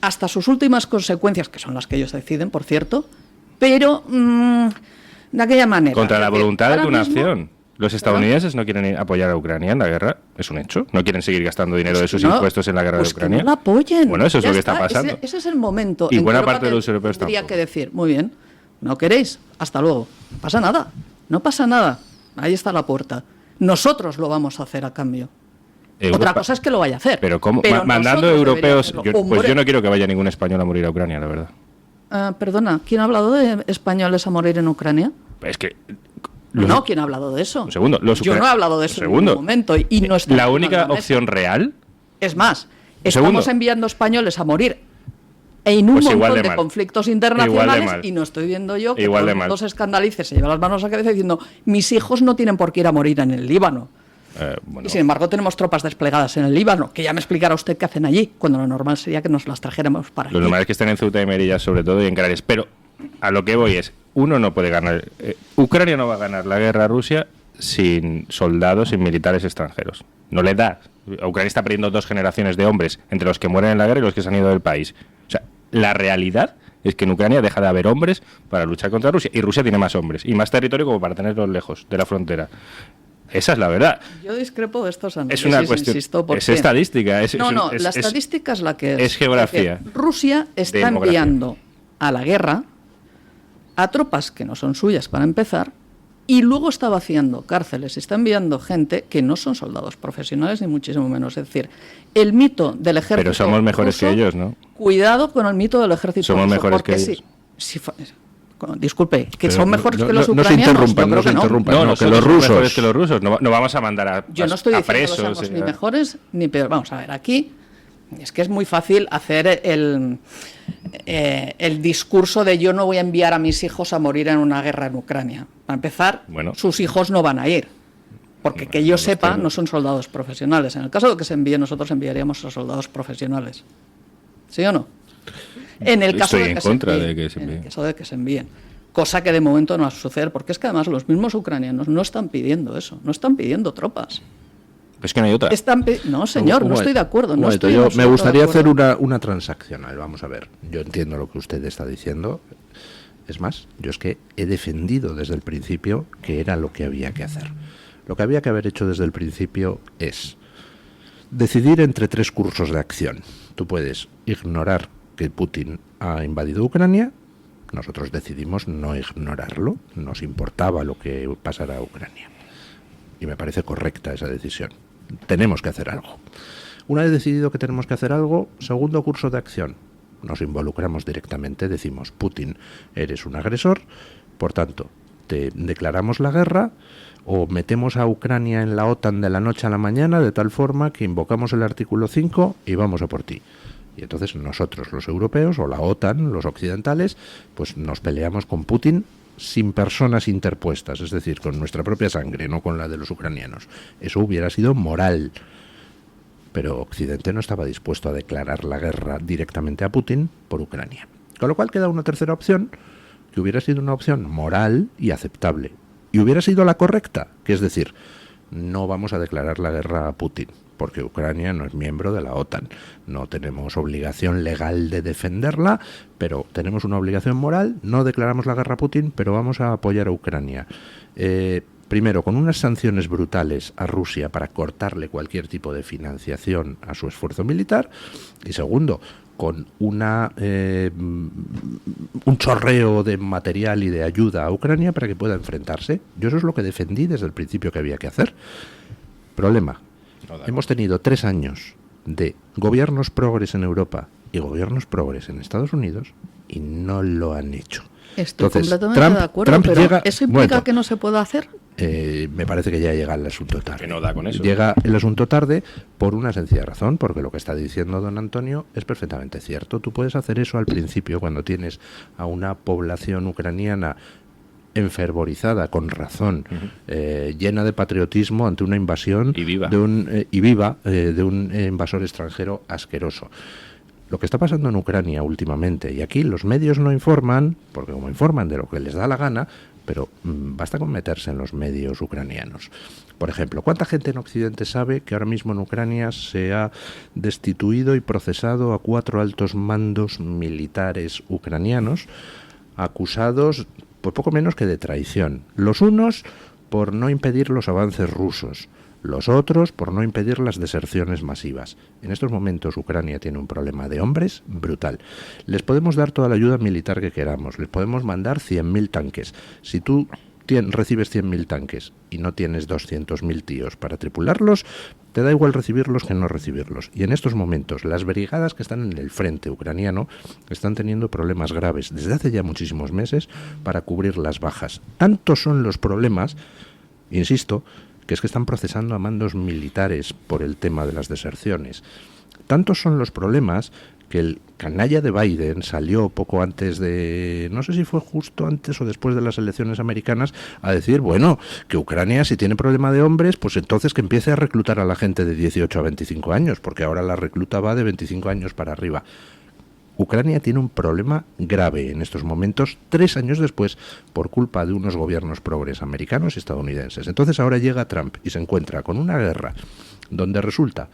hasta sus últimas consecuencias, que son las que ellos deciden, por cierto, pero de aquella manera. Contra la voluntad de tu nación. Los estadounidenses no quieren apoyar a Ucrania en la guerra, es un hecho. No quieren seguir gastando dinero de sus impuestos en la guerra de Ucrania. Que no la apoyen. Bueno, eso es lo que está pasando. Ese es el momento. Y buena parte de los europeos tendría que decir, muy bien, no queréis, hasta luego. No pasa nada, no pasa nada. Ahí está la puerta. Nosotros lo vamos a hacer a cambio. Otra cosa es que lo vaya a hacer. Pero ¿cómo? Mandando europeos, yo no quiero que vaya ningún español a morir a Ucrania, la verdad. Perdona, ¿quién ha hablado de españoles a morir en Ucrania? Es que... No, ¿quién ha hablado de eso? Un segundo. Yo no he hablado de eso en ningún momento. Y no está la única opción real... Es más, estamos enviando españoles a morir en un montón de conflictos internacionales y no estoy viendo yo que todo el mundo se escandalice, se lleva las manos a la cabeza diciendo mis hijos no tienen por qué ir a morir en el Líbano. Y sin embargo tenemos tropas desplegadas en el Líbano, que ya me explicará usted qué hacen allí, cuando lo normal sería que nos las trajéramos para aquí. Lo normal es que estén en Ceuta y Melilla sobre todo y en Canarias, pero a lo que voy es, uno no puede ganar, Ucrania no va a ganar la guerra a Rusia sin soldados, sin militares extranjeros. No le da. Ucrania está perdiendo 2 generaciones de hombres, entre los que mueren en la guerra y los que se han ido del país. O sea, la realidad es que en Ucrania deja de haber hombres para luchar contra Rusia, y Rusia tiene más hombres y más territorio como para tenerlos lejos de la frontera. Esa es la verdad. Yo discrepo de estos análisis, es una cuestión, insisto, porque... es estadística. La estadística es la que es. Es geografía. Rusia está enviando a la guerra a tropas que no son suyas para empezar, y luego está vaciando cárceles, está enviando gente que no son soldados profesionales ni muchísimo menos. Es decir, el mito del ejército Pero somos mejores ruso, que ellos, ¿no? Cuidado con el mito del ejército somos ruso, mejores que ellos. Disculpe, que pero son mejores que los no ucranianos. No se interrumpan, no, que los rusos. Mejores que los rusos. No vamos a mandar Yo no estoy a diciendo presos. Que seamos ni mejores ni peor. Vamos a ver, aquí es que es muy fácil hacer el discurso de yo no voy a enviar a mis hijos a morir en una guerra en Ucrania. Para empezar, sus hijos no van a ir. Porque que yo sepa, no son soldados profesionales. En el caso de que se envíe, nosotros enviaríamos a soldados profesionales. ¿Sí o no? En el caso de que se envíen. Cosa que de momento no va a suceder, porque es que además los mismos ucranianos no están pidiendo eso, no están pidiendo tropas. Es que no hay otra. No, señor, no estoy de acuerdo. Me gustaría hacer una transaccional. Vamos a ver, yo entiendo lo que usted está diciendo. Es más, yo es que he defendido desde el principio que era lo que había que hacer. Lo que había que haber hecho desde el principio es decidir entre 3 cursos de acción. Tú puedes ignorar que Putin ha invadido Ucrania. Nosotros decidimos no ignorarlo. Nos importaba lo que pasara a Ucrania. Y me parece correcta esa decisión. Tenemos que hacer algo. Una vez decidido que tenemos que hacer algo, segundo curso de acción. Nos involucramos directamente, decimos, Putin, eres un agresor, por tanto, te declaramos la guerra o metemos a Ucrania en la OTAN de la noche a la mañana de tal forma que invocamos el artículo 5 y vamos a por ti. Y entonces nosotros, los europeos, o la OTAN, los occidentales, pues nos peleamos con Putin sin personas interpuestas, es decir, con nuestra propia sangre, no con la de los ucranianos. Eso hubiera sido moral. Pero Occidente no estaba dispuesto a declarar la guerra directamente a Putin por Ucrania. Con lo cual queda una tercera opción, que hubiera sido una opción moral y aceptable. Y hubiera sido la correcta, que es decir, no vamos a declarar la guerra a Putin, porque Ucrania no es miembro de la OTAN. No tenemos obligación legal de defenderla, pero tenemos una obligación moral. No declaramos la guerra a Putin, pero vamos a apoyar a Ucrania. Primero, con unas sanciones brutales a Rusia para cortarle cualquier tipo de financiación a su esfuerzo militar. Y segundo, con un chorreo de material y de ayuda a Ucrania para que pueda enfrentarse. Yo eso es lo que defendí desde el principio que había que hacer. Problema. Hemos tenido 3 años de gobiernos progres en Europa y gobiernos progres en Estados Unidos y no lo han hecho. Estoy completamente de acuerdo, pero ¿eso implica que no se pueda hacer? Me parece que ya llega el asunto tarde. Que no da con eso. Llega el asunto tarde por una sencilla razón, porque lo que está diciendo don Antonio es perfectamente cierto. Tú puedes hacer eso al principio, cuando tienes a una población ucraniana enfervorizada, con razón, llena de patriotismo ante una invasión viva de un invasor extranjero asqueroso. Lo que está pasando en Ucrania últimamente, y aquí los medios no informan, porque como informan de lo que les da la gana, pero basta con meterse en los medios ucranianos. Por ejemplo, ¿cuánta gente en Occidente sabe que ahora mismo en Ucrania se ha destituido y procesado a 4 altos mandos militares ucranianos acusados por poco menos que de traición? Los unos por no impedir los avances rusos, los otros por no impedir las deserciones masivas. En estos momentos Ucrania tiene un problema de hombres brutal. Les podemos dar toda la ayuda militar que queramos, les podemos mandar 100.000 tanques. Si tú recibes 100.000 tanques y no tienes 200.000 tíos para tripularlos, te da igual recibirlos que no recibirlos. Y en estos momentos, las brigadas que están en el frente ucraniano están teniendo problemas graves desde hace ya muchísimos meses para cubrir las bajas. Tantos son los problemas, insisto, que es que están procesando a mandos militares por el tema de las deserciones. Tantos son los problemas que el canalla de Biden salió poco antes de, no sé si fue justo antes o después de las elecciones americanas, a decir, bueno, que Ucrania si tiene problema de hombres, pues entonces que empiece a reclutar a la gente de 18 a 25 años, porque ahora la recluta va de 25 años para arriba. Ucrania tiene un problema grave en estos momentos, 3 años después, por culpa de unos gobiernos progres americanos y estadounidenses. Entonces ahora llega Trump y se encuentra con una guerra donde resulta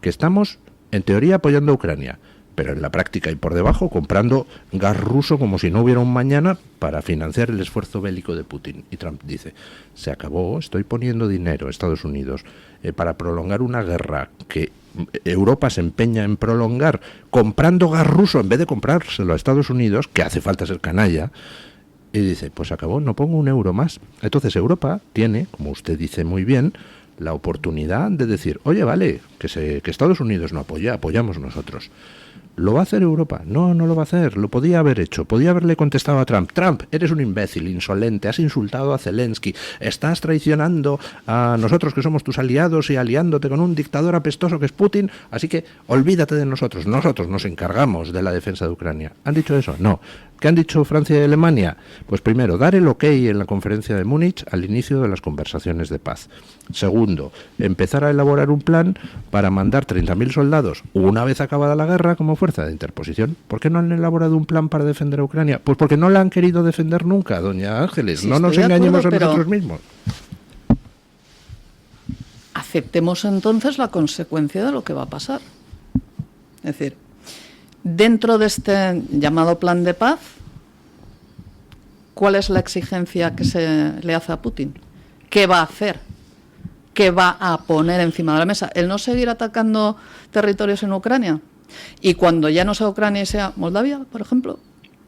que estamos, en teoría, apoyando a Ucrania, pero en la práctica y por debajo comprando gas ruso como si no hubiera un mañana para financiar el esfuerzo bélico de Putin. Y Trump dice, se acabó, estoy poniendo dinero, Estados Unidos, para prolongar una guerra que Europa se empeña en prolongar comprando gas ruso en vez de comprárselo a Estados Unidos, que hace falta ser canalla, y dice, pues acabó, no pongo un euro más. Entonces Europa tiene, como usted dice muy bien, la oportunidad de decir, oye, vale, que Estados Unidos no apoya, apoyamos nosotros. ¿Lo va a hacer Europa? No, no lo va a hacer. Lo podía haber hecho. Podía haberle contestado a Trump. Trump, eres un imbécil, insolente, has insultado a Zelensky, estás traicionando a nosotros que somos tus aliados y aliándote con un dictador apestoso que es Putin, así que olvídate de nosotros. Nosotros nos encargamos de la defensa de Ucrania. ¿Han dicho eso? No. ¿Qué han dicho Francia y Alemania? Pues primero, dar el ok en la conferencia de Múnich al inicio de las conversaciones de paz. Segundo, empezar a elaborar un plan para mandar 30.000 soldados una vez acabada la guerra como fuerza de interposición. ¿Por qué no han elaborado un plan para defender a Ucrania? Pues porque no la han querido defender nunca, doña Ángeles. Sí, no nos engañemos a nosotros mismos. Aceptemos entonces la consecuencia de lo que va a pasar. Es decir, dentro de este llamado plan de paz, ¿cuál es la exigencia que se le hace a Putin? ¿Qué va a hacer? ¿Qué va a poner encima de la mesa? ¿El no seguir atacando territorios en Ucrania? Y cuando ya no sea Ucrania y sea Moldavia, por ejemplo,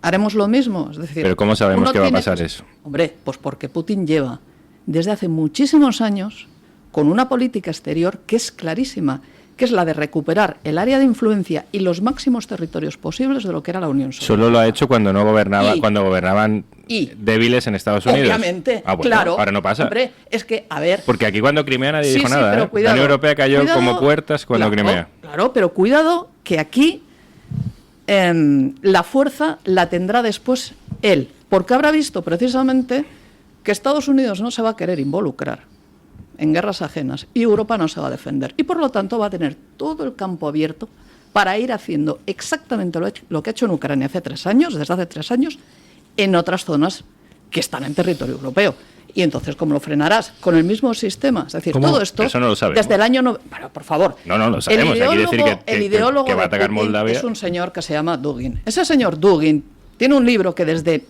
haremos lo mismo. Es decir, ¿pero cómo sabemos que va a pasar eso? Hombre, pues porque Putin lleva desde hace muchísimos años con una política exterior que es clarísima, que es la de recuperar el área de influencia y los máximos territorios posibles de lo que era la Unión Soviética. Solo lo ha hecho cuando no gobernaba, cuando gobernaban débiles en Estados Unidos. Obviamente, bueno, claro. Ahora no pasa. Hombre, es que, a ver... Porque aquí cuando Crimea nadie dijo nada, pero cuidado, la Unión Europea cayó como puertas cuando Crimea. Claro, pero cuidado que aquí la fuerza la tendrá después él, porque habrá visto precisamente que Estados Unidos no se va a querer involucrar en guerras ajenas y Europa no se va a defender y por lo tanto va a tener todo el campo abierto para ir haciendo exactamente lo que ha hecho en Ucrania hace 3 años, desde hace 3 años, en otras zonas que están en territorio europeo. Y entonces, ¿cómo lo frenarás? Con el mismo sistema. Es decir, todo esto, eso no lo sabemos. desde el año... Bueno, por favor. No lo sabemos. El ideólogo que va a atacar Putin Moldavia es un señor que se llama Dugin. Ese señor Dugin tiene un libro que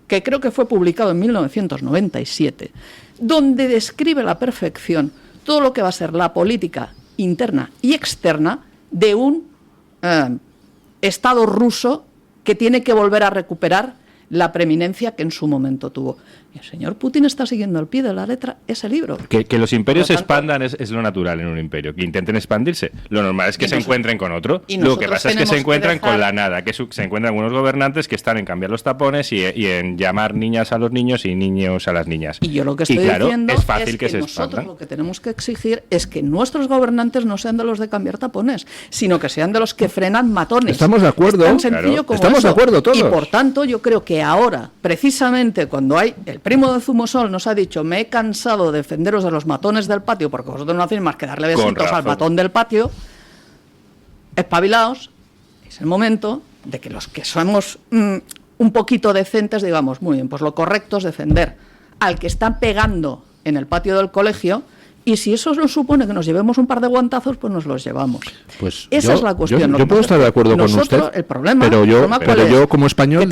que creo que fue publicado en 1997, donde describe a la perfección todo lo que va a ser la política interna y externa de un Estado ruso que tiene que volver a recuperar la preeminencia que en su momento tuvo. Y el señor Putin está siguiendo al pie de la letra ese libro. Que los imperios se expandan es lo natural en un imperio, que intenten expandirse. Lo normal es que se encuentren con otro. Lo que pasa es que se encuentran con la nada, que se encuentran unos gobernantes que están en cambiar los tapones y en llamar niñas a los niños y niños a las niñas. Y yo lo que estoy diciendo es fácil que se nosotros lo que tenemos que exigir es que nuestros gobernantes no sean de los de cambiar tapones, sino que sean de los que frenan matones. Estamos de acuerdo. Es tan sencillo como estamos eso. De acuerdo todos. Y por tanto yo creo que ahora, precisamente cuando hay el primo de Zumosol nos ha dicho, me he cansado de defenderos de los matones del patio porque vosotros no hacéis más que darle besitos al matón del patio, espabilaos, es el momento de que los que somos un poquito decentes digamos, muy bien, pues lo correcto es defender al que está pegando en el patio del colegio. Y si eso nos supone que nos llevemos un par de guantazos, pues nos los llevamos. Pues esa es la cuestión. Yo puedo estar de acuerdo con usted, el problema, pero yo como español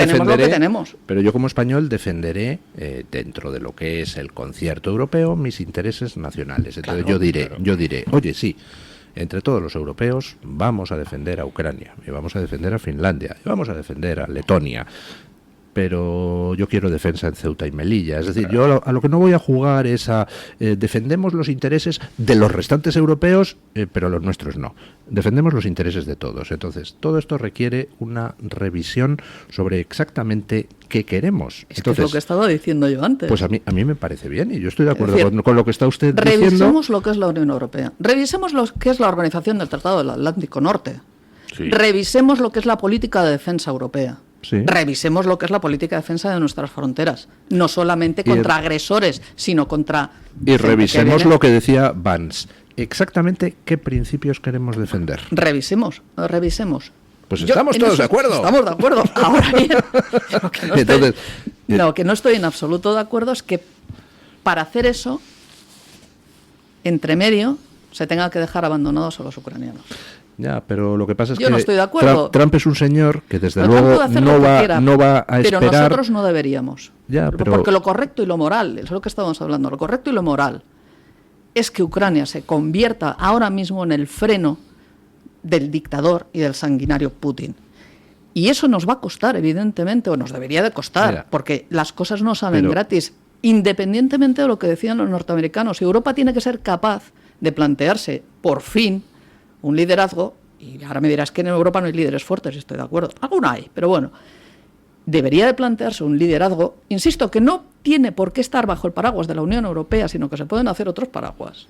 Pero yo como español defenderé dentro de lo que es el concierto europeo mis intereses nacionales. Entonces yo diré, oye, sí, entre todos los europeos vamos a defender a Ucrania, y vamos a defender a Finlandia, y vamos a defender a Letonia. pero yo quiero defensa en Ceuta y Melilla. Es decir, yo a lo que no voy a jugar es a defendemos los intereses de los restantes europeos, pero los nuestros no. Defendemos los intereses de todos. Entonces, todo esto requiere una revisión sobre exactamente qué queremos. Es lo que estaba diciendo yo antes. Pues a mí me parece bien y yo estoy de acuerdo con lo que está usted diciendo. Revisemos lo que es la Unión Europea. Revisemos lo que es la Organización del Tratado del Atlántico Norte. Sí. Revisemos lo que es la política de defensa europea. Sí. Revisemos lo que es la política de defensa de nuestras fronteras, no solamente contra agresores, sino contra... Y revisemos lo que decía Vance, exactamente qué principios queremos defender. Revisemos. Pues estamos todos de acuerdo. Estamos de acuerdo. Ahora bien, lo que no estoy en absoluto de acuerdo es que para hacer eso, entre medio, se tenga que dejar abandonados a los ucranianos. Ya, pero lo que pasa es yo no estoy de acuerdo. Trump es un señor que desde luego no va a esperar. Pero nosotros no deberíamos. Ya, porque lo correcto y lo moral, es lo que estábamos hablando, lo correcto y lo moral es que Ucrania se convierta ahora mismo en el freno del dictador y del sanguinario Putin. Y eso nos va a costar, evidentemente, o nos debería de costar, porque las cosas no salen gratis, independientemente de lo que decían los norteamericanos. Europa tiene que ser capaz de plantearse, por fin, un liderazgo, y ahora me dirás que en Europa no hay líderes fuertes, estoy de acuerdo, alguno hay, pero bueno, debería de plantearse un liderazgo, insisto, que no tiene por qué estar bajo el paraguas de la Unión Europea, sino que se pueden hacer otros paraguas,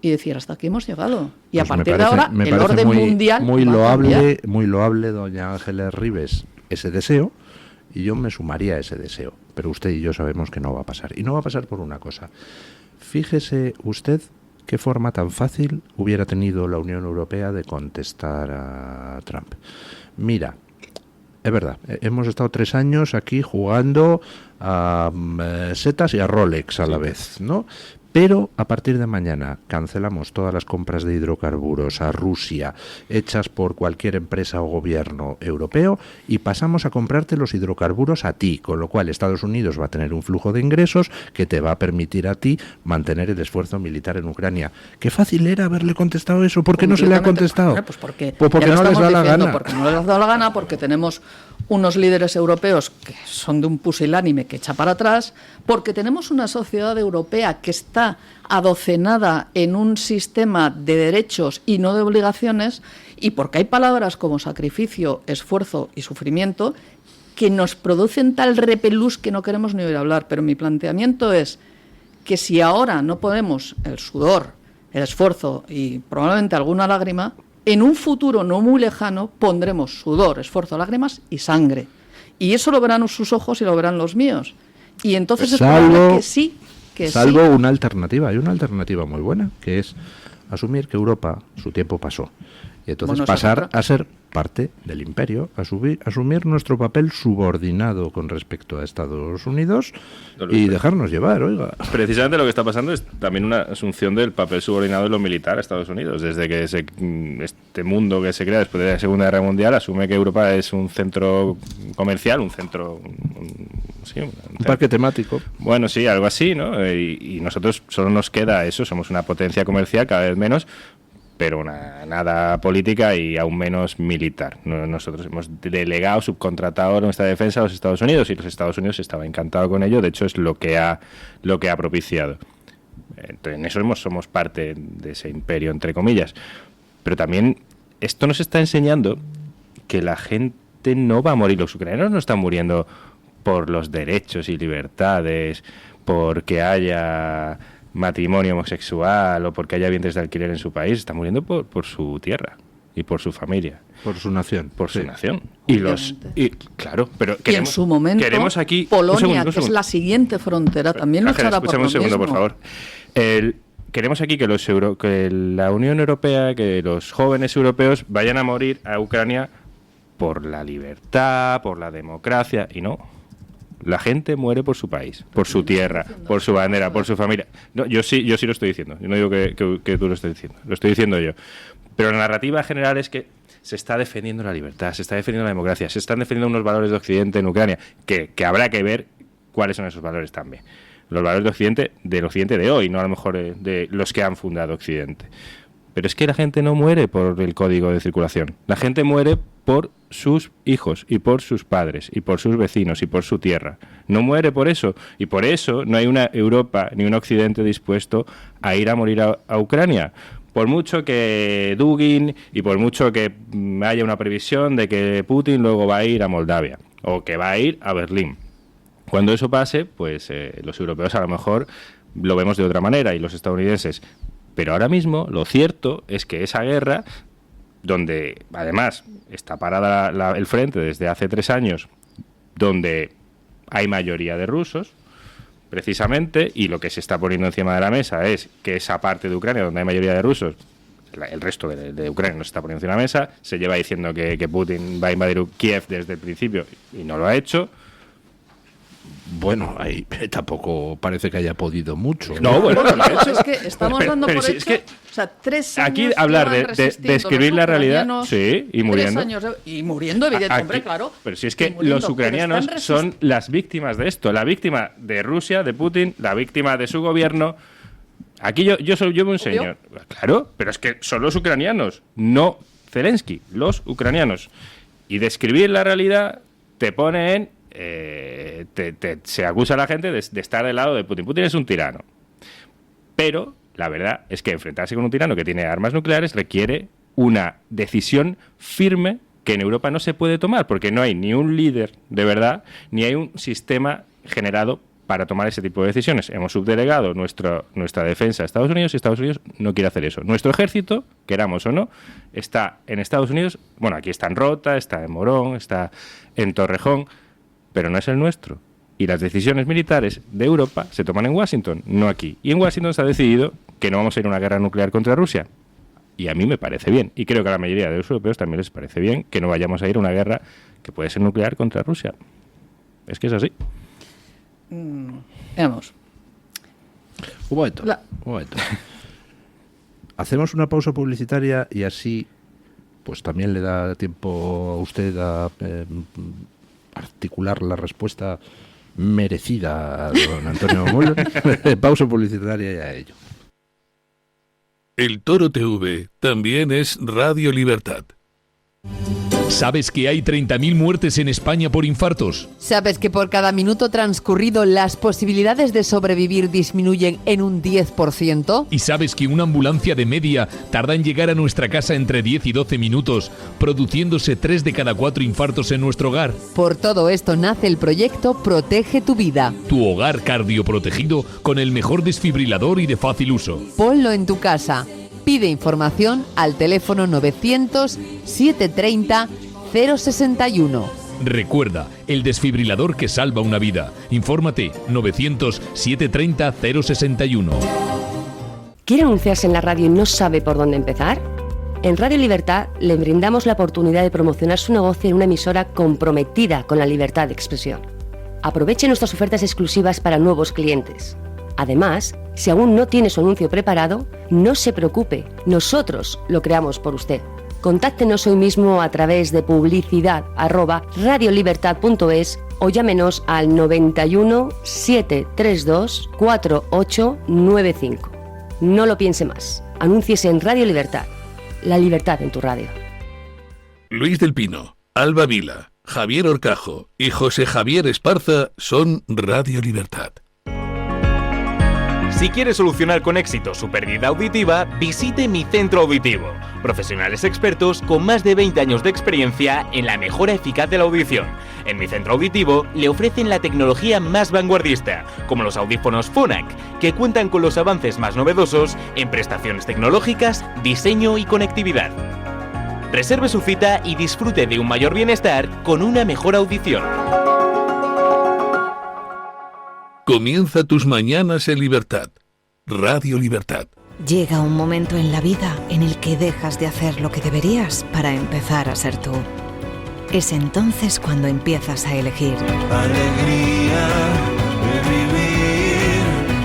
y decir, hasta aquí hemos llegado, y pues a partir de ahora el orden mundial muy loable, doña Ángeles Ribes, ese deseo, y yo me sumaría a ese deseo, pero usted y yo sabemos que no va a pasar, y no va a pasar por una cosa. Fíjese usted qué forma tan fácil hubiera tenido la Unión Europea de contestar a Trump. Mira, es verdad, hemos estado 3 años aquí jugando a setas y a Rolex a la vez, ¿no? Pero a partir de mañana cancelamos todas las compras de hidrocarburos a Rusia hechas por cualquier empresa o gobierno europeo y pasamos a comprarte los hidrocarburos a ti, con lo cual Estados Unidos va a tener un flujo de ingresos que te va a permitir a ti mantener el esfuerzo militar en Ucrania. Qué fácil era haberle contestado eso. ¿Por qué no se le ha contestado? Pues porque no les da la gana. Porque no les ha dado la gana, porque tenemos unos líderes europeos que son de un pusilánime que echa para atrás, porque tenemos una sociedad europea que está adocenada en un sistema de derechos y no de obligaciones, y porque hay palabras como sacrificio, esfuerzo y sufrimiento que nos producen tal repelús que no queremos ni oír hablar. Pero mi planteamiento es que si ahora no ponemos el sudor, el esfuerzo y probablemente alguna lágrima, en un futuro no muy lejano pondremos sudor, esfuerzo, lágrimas y sangre. Y eso lo verán sus ojos y lo verán los míos. Y entonces es probable que sí. Salvo una alternativa, hay una alternativa muy buena, que es asumir que Europa, su tiempo pasó. Y entonces pasar a ser parte del imperio, asumir nuestro papel subordinado con respecto a Estados Unidos y dejarnos llevar, oiga. Precisamente lo que está pasando es también una asunción del papel subordinado de lo militar a Estados Unidos. Desde que este mundo que se crea después de la Segunda Guerra Mundial asume que Europa es un centro comercial, un parque temático. Bueno, sí, algo así, ¿no? Y nosotros solo nos queda eso, somos una potencia comercial cada vez menos, pero nada política y aún menos militar. Nosotros hemos delegado, subcontratado nuestra defensa a los Estados Unidos y los Estados Unidos estaba encantado con ello. De hecho, es lo que ha propiciado. Entonces, en eso somos parte de ese imperio, entre comillas. Pero también esto nos está enseñando que la gente no va a morir. Los ucranianos no están muriendo por los derechos y libertades, porque haya matrimonio homosexual o porque haya vientres de alquiler en su país, está muriendo por su tierra y por su familia, por su nación, su nación. Claro, pero y en su momento queremos aquí Polonia, que es la siguiente frontera, también luchará por lo mismo. Un segundo, por favor. Queremos aquí que la Unión Europea, que los jóvenes europeos vayan a morir a Ucrania por la libertad, por la democracia, y no. La gente muere por su país, por su tierra, por su bandera, por su familia. No, yo sí lo estoy diciendo. Yo no digo que tú lo estés diciendo. Lo estoy diciendo yo. Pero la narrativa general es que se está defendiendo la libertad, se está defendiendo la democracia, se están defendiendo unos valores de Occidente en Ucrania, que habrá que ver cuáles son esos valores también. Los valores de Occidente, del Occidente de hoy, no a lo mejor de los que han fundado Occidente. Pero es que la gente no muere por el código de circulación. La gente muere por sus hijos y por sus padres y por sus vecinos y por su tierra. No muere por eso. Y por eso no hay una Europa ni un Occidente dispuesto a ir a morir a Ucrania. Por mucho que Dugin y por mucho que haya una previsión de que Putin luego va a ir a Moldavia o que va a ir a Berlín. Cuando eso pase, pues los europeos a lo mejor lo vemos de otra manera y los estadounidenses. Pero ahora mismo lo cierto es que esa guerra, donde además está parada el frente desde hace 3 años, donde hay mayoría de rusos, precisamente, y lo que se está poniendo encima de la mesa es que esa parte de Ucrania donde hay mayoría de rusos, el resto de Ucrania no se está poniendo encima de la mesa, se lleva diciendo que Putin va a invadir Kiev desde el principio y no lo ha hecho. Bueno, ahí tampoco parece que haya podido mucho. No, bueno, no lo ha hecho. Es que estamos dando por hecho, es que o sea, 3 años aquí hablar de describir la realidad, sí, y muriendo. 3 años y muriendo, evidentemente, claro. Pero si es que los ucranianos son las víctimas de esto, la víctima de Rusia, de Putin, la víctima de su gobierno. Aquí yo me enseño. Claro, pero es que son los ucranianos, no Zelensky, los ucranianos. Y describir la realidad te pone en... se acusa a la gente de estar del lado de Putin. Putin es un tirano. Pero la verdad es que enfrentarse con un tirano que tiene armas nucleares requiere una decisión firme que en Europa no se puede tomar, porque no hay ni un líder de verdad, ni hay un sistema generado para tomar ese tipo de decisiones. Hemos subdelegado nuestra defensa a Estados Unidos y Estados Unidos no quiere hacer eso. Nuestro ejército, queramos o no, está en Estados Unidos. Bueno, aquí está en Rota, está en Morón, está en Torrejón, pero no es el nuestro. Y las decisiones militares de Europa se toman en Washington, no aquí. Y en Washington se ha decidido que no vamos a ir a una guerra nuclear contra Rusia. Y a mí me parece bien. Y creo que a la mayoría de los europeos también les parece bien que no vayamos a ir a una guerra que puede ser nuclear contra Rusia. Es que es así. Veamos. Un momento. Hacemos una pausa publicitaria y así pues también le da tiempo a usted a... articular la respuesta merecida a don Antonio Moll. Pausa publicitaria y a ello. El Toro TV también es Radio Libertad. ¿Sabes que hay 30.000 muertes en España por infartos? ¿Sabes que por cada minuto transcurrido las posibilidades de sobrevivir disminuyen en un 10%? ¿Y sabes que una ambulancia de media tarda en llegar a nuestra casa entre 10 y 12 minutos, produciéndose 3 de cada 4 infartos en nuestro hogar? Por todo esto nace el proyecto Protege tu Vida. Tu hogar cardioprotegido con el mejor desfibrilador y de fácil uso. Ponlo en tu casa. Pide información al teléfono 900-730-061. Recuerda, el desfibrilador que salva una vida. Infórmate 900-730-061. ¿Quiere anunciarse en la radio y no sabe por dónde empezar? En Radio Libertad le brindamos la oportunidad de promocionar su negocio en una emisora comprometida con la libertad de expresión. Aproveche nuestras ofertas exclusivas para nuevos clientes. Además, si aún no tiene su anuncio preparado, no se preocupe, nosotros lo creamos por usted. Contáctenos hoy mismo a través de publicidad@radiolibertad.es o llámenos al 91 732 4895. No lo piense más, anúnciese en Radio Libertad. La libertad en tu radio. Luis del Pino, Alba Vila, Javier Horcajo y José Javier Esparza son Radio Libertad. Si quiere solucionar con éxito su pérdida auditiva, visite Mi Centro Auditivo. Profesionales expertos con más de 20 años de experiencia en la mejora eficaz de la audición. En Mi Centro Auditivo le ofrecen la tecnología más vanguardista, como los audífonos Phonak, que cuentan con los avances más novedosos en prestaciones tecnológicas, diseño y conectividad. Reserve su cita y disfrute de un mayor bienestar con una mejor audición. Comienza tus mañanas en libertad. Radio Libertad. Llega un momento en la vida en el que dejas de hacer lo que deberías para empezar a ser tú. Es entonces cuando empiezas a elegir. Alegría de vivir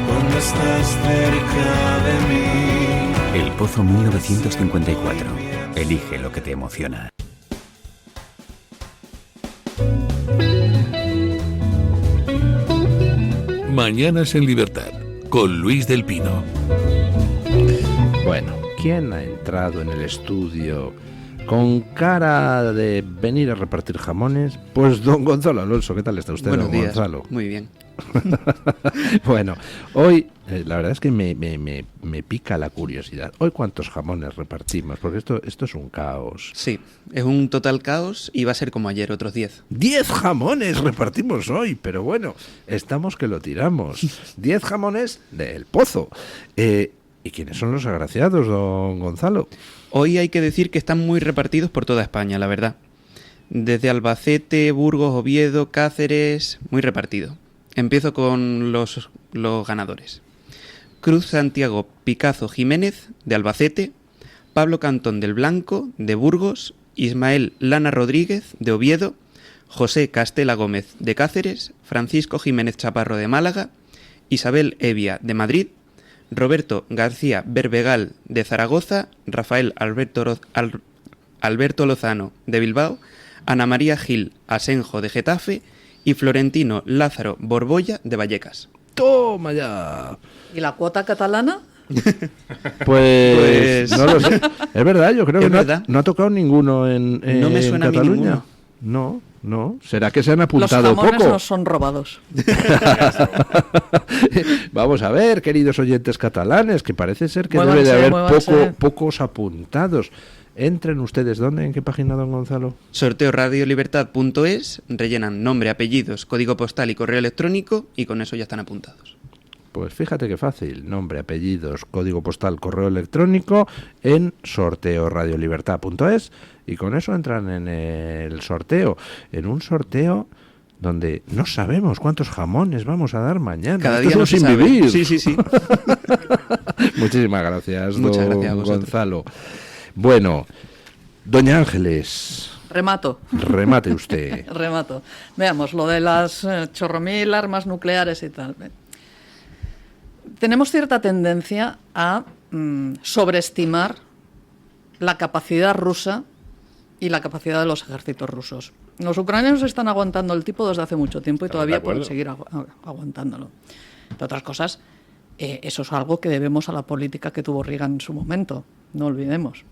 cuando estás cerca de mí. El Pozo 1954. Elige lo que te emociona. Mañanas en libertad, con Luis del Pino. Bueno, ¿quién ha entrado en el estudio con cara de venir a repartir jamones, pues don Gonzalo Alonso. ¿Qué tal está usted, Buenos don días. Gonzalo? Muy bien. Bueno, hoy la verdad es que me pica la curiosidad. ¿Hoy cuántos jamones repartimos? Porque esto es un caos. Sí, es un total caos y va a ser como ayer, otros 10. 10 jamones repartimos hoy, pero bueno, estamos que lo tiramos. 10 jamones del Pozo. ¿Y quiénes son los agraciados, don Gonzalo? Hoy hay que decir que están muy repartidos por toda España, la verdad. Desde Albacete, Burgos, Oviedo, Cáceres, muy repartido. Empiezo con los ganadores. Cruz Santiago Picazo Jiménez, de Albacete, Pablo Cantón del Blanco, de Burgos, Ismael Lana Rodríguez, de Oviedo, José Castela Gómez, de Cáceres, Francisco Jiménez Chaparro, de Málaga, Isabel Evia, de Madrid, Roberto García Berbegal, de Zaragoza, Rafael Alberto Lozano, de Bilbao, Ana María Gil Asenjo, de Getafe, y Florentino Lázaro Borbolla, de Vallecas. ¡Toma ya! ¿Y la cuota catalana? Pues no lo sé. Es verdad, yo creo que no ha tocado ninguno en no me suena Cataluña. A mí ninguno. No. ¿Será que se han apuntado poco? Los jamones poco? nos son robados. Vamos a ver, queridos oyentes catalanes, que parece ser que Muévanse, debe de haber muévanse. pocos apuntados. Entren ustedes, ¿dónde? ¿En qué página, don Gonzalo? Sorteo radiolibertad.es, rellenan nombre, apellidos, código postal y correo electrónico y con eso ya están apuntados. Pues fíjate qué fácil, nombre, apellidos, código postal, correo electrónico en sorteoradiolibertad.es y con eso entran en el sorteo, en un sorteo donde no sabemos cuántos jamones vamos a dar mañana. Cada Esto día es no un se sin sabe. vivir. Sí. Muchísimas gracias, Muchas don gracias a vosotros. Gonzalo. Bueno, doña Ángeles, Remato. remate usted. Remato. Veamos, lo de las chorromil, armas nucleares y tal. Tenemos cierta tendencia a sobreestimar la capacidad rusa y la capacidad de los ejércitos rusos. Los ucranianos están aguantando el tipo desde hace mucho tiempo y todavía pueden seguir aguantándolo. Entre otras cosas, eso es algo que debemos a la política que tuvo Reagan en su momento, no olvidemos.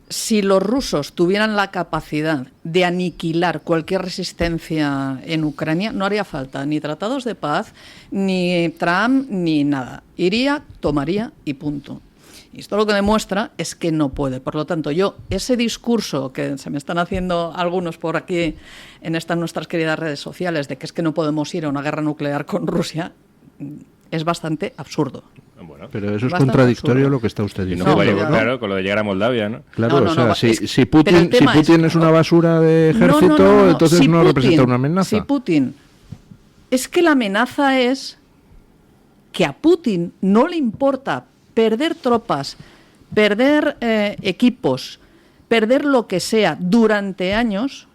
Si los rusos tuvieran la capacidad de aniquilar cualquier resistencia en Ucrania, no haría falta ni tratados de paz, ni Trump, ni nada. Iría, tomaría y punto. Y esto lo que demuestra es que no puede. Por lo tanto, ese discurso que se me están haciendo algunos por aquí en estas nuestras queridas redes sociales de que es que no podemos ir a una guerra nuclear con Rusia, es bastante absurdo. Bueno, pero eso es bastante contradictorio absurdo. lo que está usted y diciendo. no puede, claro. claro, con lo de llegar a Moldavia, ¿no? Claro, No, o sea, no, si Putin es claro, una basura de ejército, no. entonces Si no Putin, representa una amenaza. Si Putin... Es que la amenaza es que a Putin no le importa perder tropas, perder equipos, perder lo que sea durante años,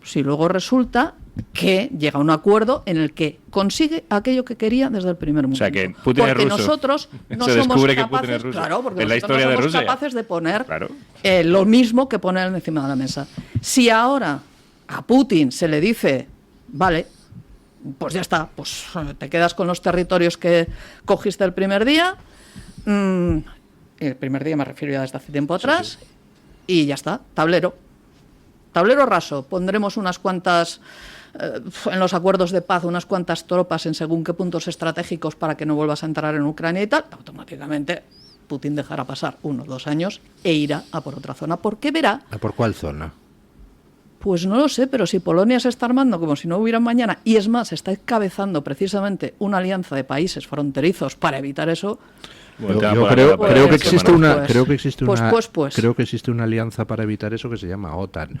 si luego resulta que llega a un acuerdo en el que consigue aquello que quería desde el primer momento. O sea, que Putin porque es ruso. nosotros no Se somos descubre que capaces, Putin es ruso. claro, porque En la nosotros historia no de somos Rusia. capaces de poner Claro. lo mismo que poner encima de la mesa. Si ahora a Putin se le dice, vale, pues ya está, pues te quedas con los territorios que cogiste el primer día, el primer día me refiero ya desde hace tiempo atrás, y ya está, tablero raso, pondremos unas cuantas, en los acuerdos de paz, unas cuantas tropas en según qué puntos estratégicos para que no vuelvas a entrar en Ucrania y tal, automáticamente Putin dejará pasar 1 o 2 años e irá a por otra zona, porque verá. ¿A por cuál zona? Pues no lo sé, pero si Polonia se está armando como si no hubiera mañana, y es más, está encabezando precisamente una alianza de países fronterizos para evitar eso. Yo creo que existe Pues. una alianza para evitar eso que se llama OTAN.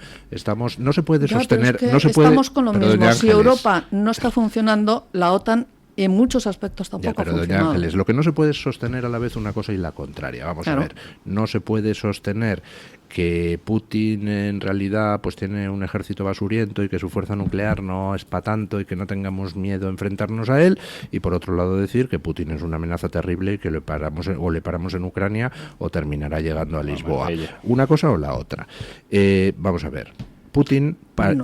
No se puede Ya, sostener, pero es que no se puede. estamos con lo pero, mismo. doña Si Ángeles, Europa no está funcionando, la OTAN en muchos aspectos tampoco ya, pero ha doña funcionado. Ángeles, lo que no se puede es sostener a la vez una cosa y la contraria. Vamos Claro. a ver, no se puede sostener que Putin en realidad pues tiene un ejército basuriento y que su fuerza nuclear no es para tanto y que no tengamos miedo a enfrentarnos a él, y por otro lado decir que Putin es una amenaza terrible y que le paramos en Ucrania o terminará llegando a Lisboa. Una cosa o la otra. Vamos a ver, Putin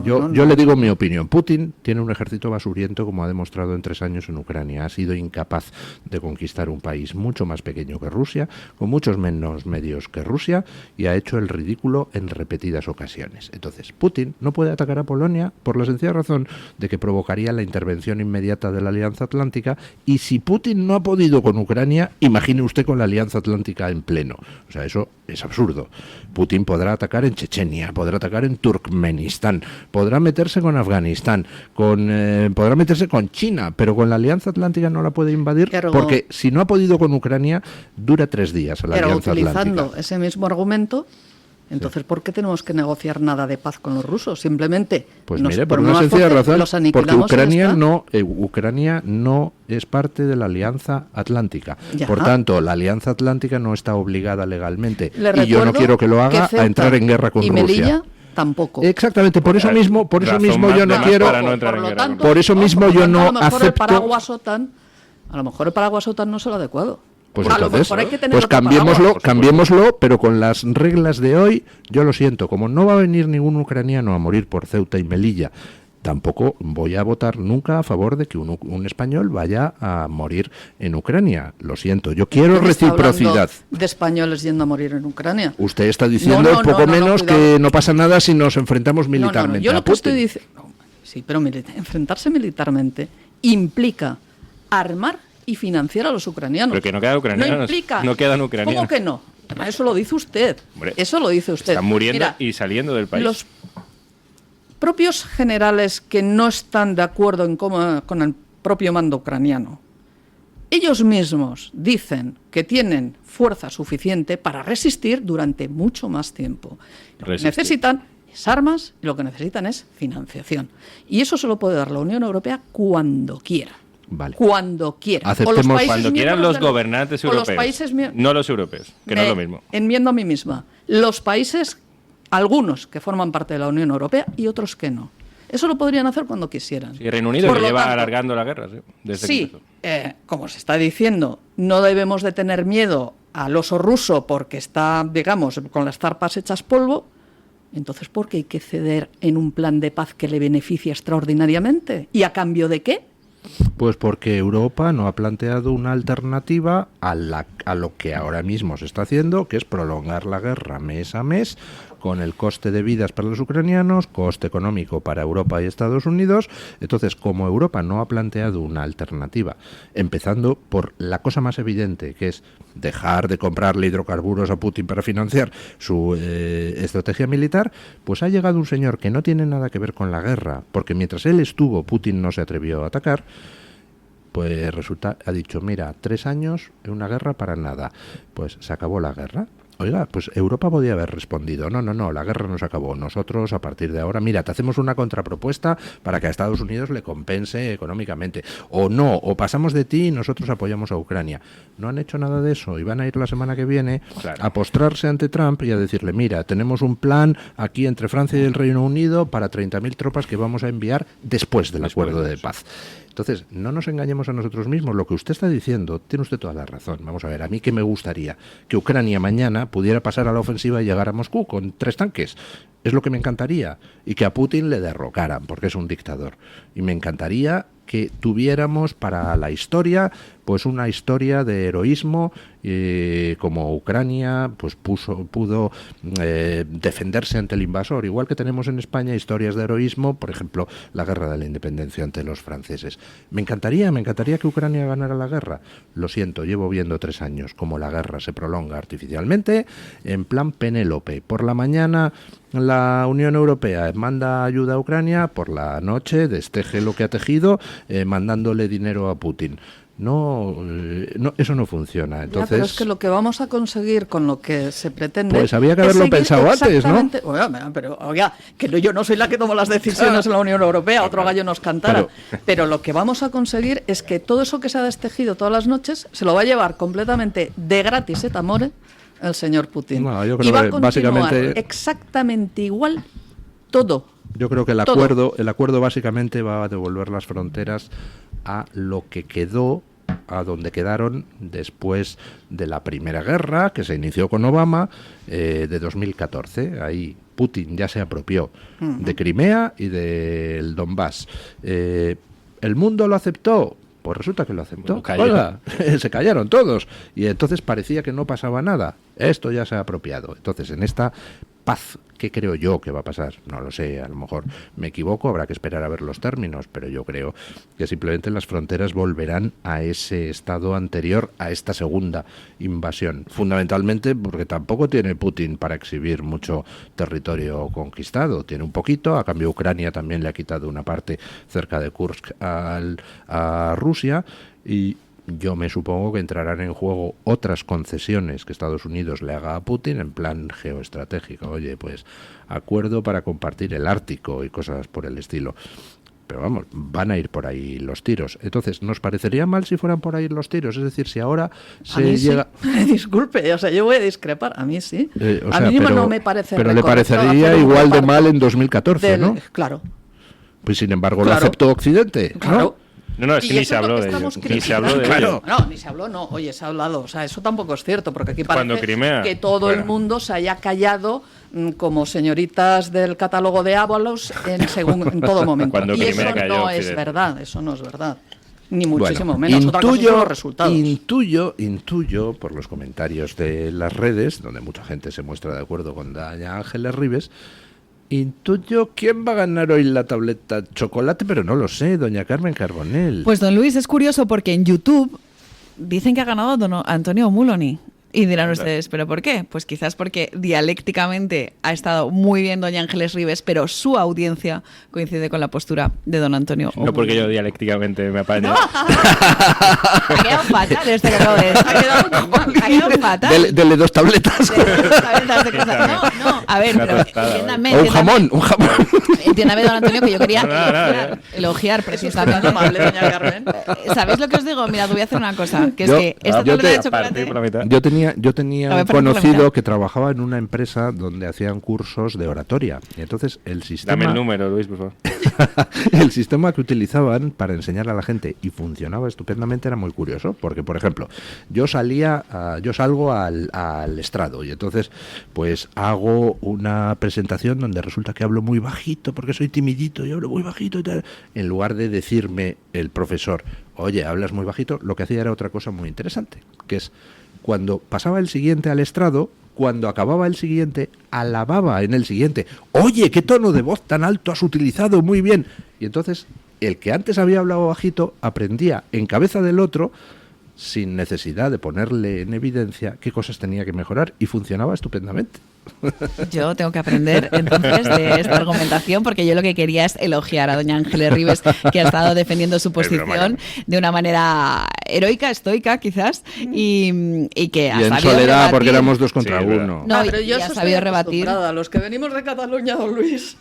Yo le digo mi opinión. Putin tiene un ejército basuriento, como ha demostrado en 3 años en Ucrania. Ha sido incapaz de conquistar un país mucho más pequeño que Rusia, con muchos menos medios que Rusia, y ha hecho el ridículo en repetidas ocasiones. Entonces, Putin no puede atacar a Polonia por la sencilla razón de que provocaría la intervención inmediata de la Alianza Atlántica, y si Putin no ha podido con Ucrania, imagine usted con la Alianza Atlántica en pleno. O sea, eso es absurdo. Putin podrá atacar en Chechenia, podrá atacar en Turkmenistán, podrá meterse con Afganistán, podrá meterse con China, pero con la Alianza Atlántica no la puede invadir, porque si no ha podido con Ucrania, dura 3 días la Alianza Atlántica. Utilizando ese mismo argumento, entonces, ¿por qué tenemos que negociar nada de paz con los rusos? Simplemente, pues mire, por una sencilla razón, porque Ucrania no es parte de la Alianza Atlántica. Ya. Por tanto, la Alianza Atlántica no está obligada legalmente, y yo no quiero que lo haga, a entrar en guerra con Rusia. Tampoco. Exactamente, por eso mismo yo no quiero, por eso mismo yo no acepto. A lo mejor el paraguas OTAN no es el adecuado. Pues entonces, pues cambiémoslo, pero con las reglas de hoy. Yo lo siento, como no va a venir ningún ucraniano a morir por Ceuta y Melilla, tampoco voy a votar nunca a favor de que un español vaya a morir en Ucrania. Lo siento, yo quiero reciprocidad. De españoles yendo a morir en Ucrania. Usted está diciendo poco menos que no pasa nada si nos enfrentamos militarmente. Yo lo que estoy diciendo, sí, pero enfrentarse militarmente implica armar y financiar a los ucranianos. Pero que no quedan ucranianos. No quedan ucranianos. ¿Cómo que no? Eso lo dice usted. Hombre, eso lo dice usted. Están muriendo y saliendo del país. Los propios generales que no están de acuerdo con el propio mando ucraniano, ellos mismos dicen que tienen fuerza suficiente para resistir durante mucho más tiempo. Lo que necesitan es armas y lo que necesitan es financiación. Y eso se lo puede dar la Unión Europea cuando quiera. Vale. Cuando quiera. Cuando quieran los gobernantes europeos, no los europeos, que no es lo mismo. Enmiendo a mí misma. Los países, algunos que forman parte de la Unión Europea y otros que no. Eso lo podrían hacer cuando quisieran. Y Reino Unido que lleva alargando la guerra. Como se está diciendo, no debemos de tener miedo al oso ruso porque está, digamos, con las zarpas hechas polvo. Entonces, ¿por qué hay que ceder en un plan de paz que le beneficia extraordinariamente? ¿Y a cambio de qué? Pues porque Europa no ha planteado una alternativa a lo que ahora mismo se está haciendo, que es prolongar la guerra mes a mes, con el coste de vidas para los ucranianos, coste económico para Europa y Estados Unidos. Entonces, como Europa no ha planteado una alternativa, empezando por la cosa más evidente, que es dejar de comprarle hidrocarburos a Putin para financiar su estrategia militar, pues ha llegado un señor que no tiene nada que ver con la guerra, porque mientras él estuvo, Putin no se atrevió a atacar. Pues resulta, ha dicho, mira, 3 años en una guerra para nada. Pues se acabó la guerra. Oiga, pues Europa podía haber respondido, no, la guerra no se acabó. Nosotros, a partir de ahora, mira, te hacemos una contrapropuesta para que a Estados Unidos le compense económicamente. O no, o pasamos de ti y nosotros apoyamos a Ucrania. No han hecho nada de eso y van a ir la semana que viene a postrarse ante Trump y a decirle, mira, tenemos un plan aquí entre Francia y el Reino Unido para 30.000 tropas que vamos a enviar después del acuerdo de paz. Entonces, no nos engañemos a nosotros mismos. Lo que usted está diciendo, tiene usted toda la razón. Vamos a ver, a mí que me gustaría que Ucrania mañana pudiera pasar a la ofensiva y llegar a Moscú con 3 tanques. Es lo que me encantaría. Y que a Putin le derrocaran, porque es un dictador. Y me encantaría que tuviéramos para la historia, pues una historia de heroísmo, como Ucrania pues pudo defenderse ante el invasor, igual que tenemos en España historias de heroísmo, por ejemplo, la guerra de la independencia ante los franceses. Me encantaría que Ucrania ganara la guerra. Lo siento, llevo viendo 3 años como la guerra se prolonga artificialmente, en plan Penélope. Por la mañana la Unión Europea manda ayuda a Ucrania, por la noche desteje lo que ha tejido, mandándole dinero a Putin. No, eso no funciona. Entonces, pero es que lo que vamos a conseguir con lo que se pretende... Pues había que haberlo pensado antes, ¿no? Oiga, que yo no soy la que tomo las decisiones en la Unión Europea, otro gallo nos cantara. Pero lo que vamos a conseguir es que todo eso que se ha destejido todas las noches se lo va a llevar completamente de gratis et amore el señor Putin. No, yo creo y va que a continuar básicamente exactamente igual todo. Yo creo que el acuerdo básicamente va a devolver las fronteras a lo que quedó a donde quedaron después de la Primera Guerra, que se inició con Obama, de 2014. Ahí Putin ya se apropió de Crimea y del Donbass. ¿El mundo lo aceptó? Pues resulta que lo aceptó. Oiga, se callaron todos. Y entonces parecía que no pasaba nada. Esto ya se ha apropiado. Entonces, en esta paz, ¿qué creo yo que va a pasar? No lo sé, a lo mejor me equivoco, habrá que esperar a ver los términos, pero yo creo que simplemente las fronteras volverán a ese estado anterior a esta segunda invasión. Fundamentalmente porque tampoco tiene Putin para exhibir mucho territorio conquistado. Tiene un poquito, a cambio Ucrania también le ha quitado una parte cerca de Kursk a Rusia, y yo me supongo que entrarán en juego otras concesiones que Estados Unidos le haga a Putin en plan geoestratégico. Oye, pues acuerdo para compartir el Ártico y cosas por el estilo. Pero vamos, van a ir por ahí los tiros. Entonces, ¿nos parecería mal si fueran por ahí los tiros? Es decir, si ahora se llega... Sí. Disculpe, o sea, yo voy a discrepar. A mí sí. A mí no me parece. Pero le parecería igual de mal en 2014, ¿no? Claro. Pues sin embargo lo aceptó Occidente, ¿no? Claro. No, es que ni se habló de ello. Ni se habló de ello. No, ni se habló, no. Oye, se ha hablado. O sea, eso tampoco es cierto, porque aquí parece Crimea, que todo el mundo se haya callado como señoritas del catálogo de Ábalos en todo momento. Cuando y Crimea eso cayó, no Occidente. es verdad, eso no es verdad. Ni muchísimo Bueno, menos. Otra cosa son los resultados. Intuyo por los comentarios de las redes, donde mucha gente se muestra de acuerdo con doña Ángeles Ribes, intuyo quién va a ganar hoy la tableta chocolate, pero no lo sé, doña Carmen Carbonell. Pues don Luis, es curioso porque en YouTube dicen que ha ganado don Antonio Muloni. Y dirán ustedes, ¿pero por qué? Pues quizás porque dialécticamente ha estado muy bien doña Ángeles Ribes, pero su audiencia coincide con la postura de don Antonio No porque yo dialécticamente me apaño. ¡No! Ha quedado fatal esto que acabo de decir. Ha quedado fatal. Dele 2 tabletas. No, a ver, pero entiéndame. Un jamón. Entiéndame, don Antonio, que yo quería elogiar precisamente. Amable, doña Carmen. ¿Sabéis lo que os digo? Mira, te voy a hacer una cosa, que es que esta tableta de chocolate... Yo tenía un conocido que trabajaba en una empresa donde hacían cursos de oratoria. Y entonces el sistema... Dame el número, Luis, por favor. El sistema que utilizaban para enseñar a la gente, y funcionaba estupendamente, era muy curioso. Porque, por ejemplo, yo salgo al estrado y entonces pues hago una presentación donde resulta que hablo muy bajito porque soy timidito y hablo muy bajito y tal. En lugar de decirme el profesor, oye, hablas muy bajito, lo que hacía era otra cosa muy interesante, que es... Cuando pasaba el siguiente al estrado, cuando acababa el siguiente, alababa en el siguiente. Oye, qué tono de voz tan alto has utilizado, muy bien. Y entonces, el que antes había hablado bajito, aprendía en cabeza del otro, sin necesidad de ponerle en evidencia qué cosas tenía que mejorar, y funcionaba estupendamente. Yo tengo que aprender entonces de esta argumentación, porque yo lo que quería es elogiar a doña Ángeles Ribes, que ha estado defendiendo su posición de una manera heroica, estoica quizás, y que ha y en sabido soledad rebatir. porque éramos 2 contra 1. No, pero yo y ha sabido rebatir. A los que venimos de Cataluña, don Luis.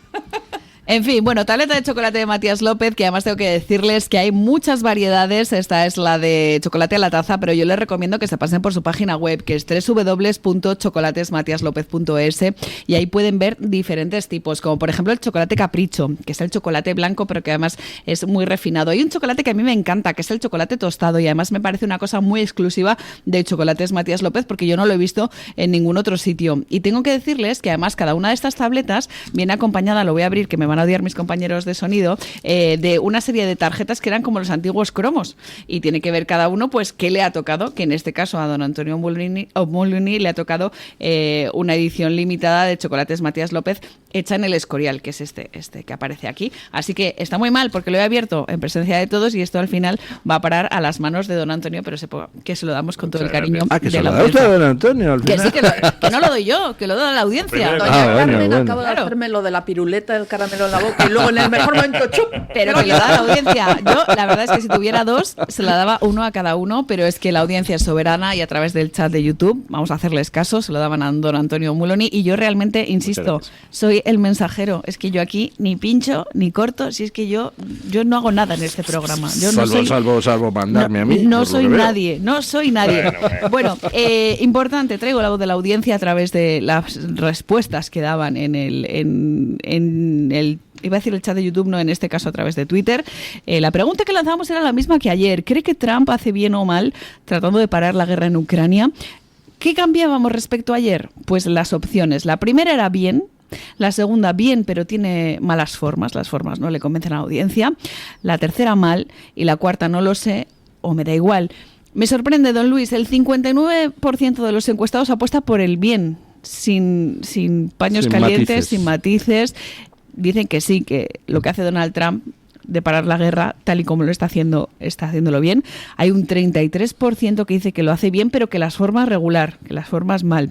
En fin, bueno, tableta de chocolate de Matías López, que además tengo que decirles que hay muchas variedades. Esta es la de chocolate a la taza, pero yo les recomiendo que se pasen por su página web, que es www.chocolatesmatiaslopez.es, y ahí pueden ver diferentes tipos, como por ejemplo el chocolate capricho, que es el chocolate blanco, pero que además es muy refinado. Hay un chocolate que a mí me encanta, que es el chocolate tostado, y además me parece una cosa muy exclusiva de Chocolates Matías López, porque yo no lo he visto en ningún otro sitio. Y tengo que decirles que además cada una de estas tabletas viene acompañada, lo voy a abrir, que me van a odiar mis compañeros de sonido, de una serie de tarjetas que eran como los antiguos cromos, y tiene que ver cada uno pues qué le ha tocado, que en este caso a don Antonio Muloni le ha tocado una edición limitada de Chocolates Matías López hecha en el Escorial, que es este que aparece aquí. Así que está muy mal porque lo he abierto en presencia de todos y esto al final va a parar a las manos de don Antonio, pero que se lo damos con todo el cariño que de se la lo da usted a don Antonio al que final. sí, que no lo doy yo, que lo da la audiencia. Doña Carmen acaba de hacerme lo de la piruleta del caramelo en la boca y luego en el mejor momento ¡chup! Pero que lo da la audiencia. Yo la verdad es que si tuviera 2 se la daba uno a cada uno, pero es que la audiencia es soberana y a través del chat de YouTube, vamos a hacerles caso, se lo daban a don Antonio Muloni, y yo realmente, insisto, soy soy el mensajero. Es que yo aquí ni pincho ni corto, si es que yo no hago nada en este programa. Yo salvo mandarme a mí. No soy nadie. Bueno, importante, traigo la voz de la audiencia a través de las respuestas que daban en el iba a decir el chat de YouTube, no, en este caso a través de Twitter. La pregunta que lanzábamos era la misma que ayer. ¿Cree que Trump hace bien o mal tratando de parar la guerra en Ucrania? ¿Qué cambiábamos respecto a ayer? Pues las opciones. La primera era bien. La segunda, bien, pero tiene malas formas. Las formas no le convencen a la audiencia. La tercera, mal. Y la cuarta, no lo sé o me da igual. Me sorprende, don Luis, el 59% de los encuestados apuesta por el bien, sin paños calientes, sin matices. Dicen que sí, que lo que hace Donald Trump de parar la guerra, tal y como lo está haciéndolo bien. Hay un 33% que dice que lo hace bien, pero que las formas regular, que las formas mal.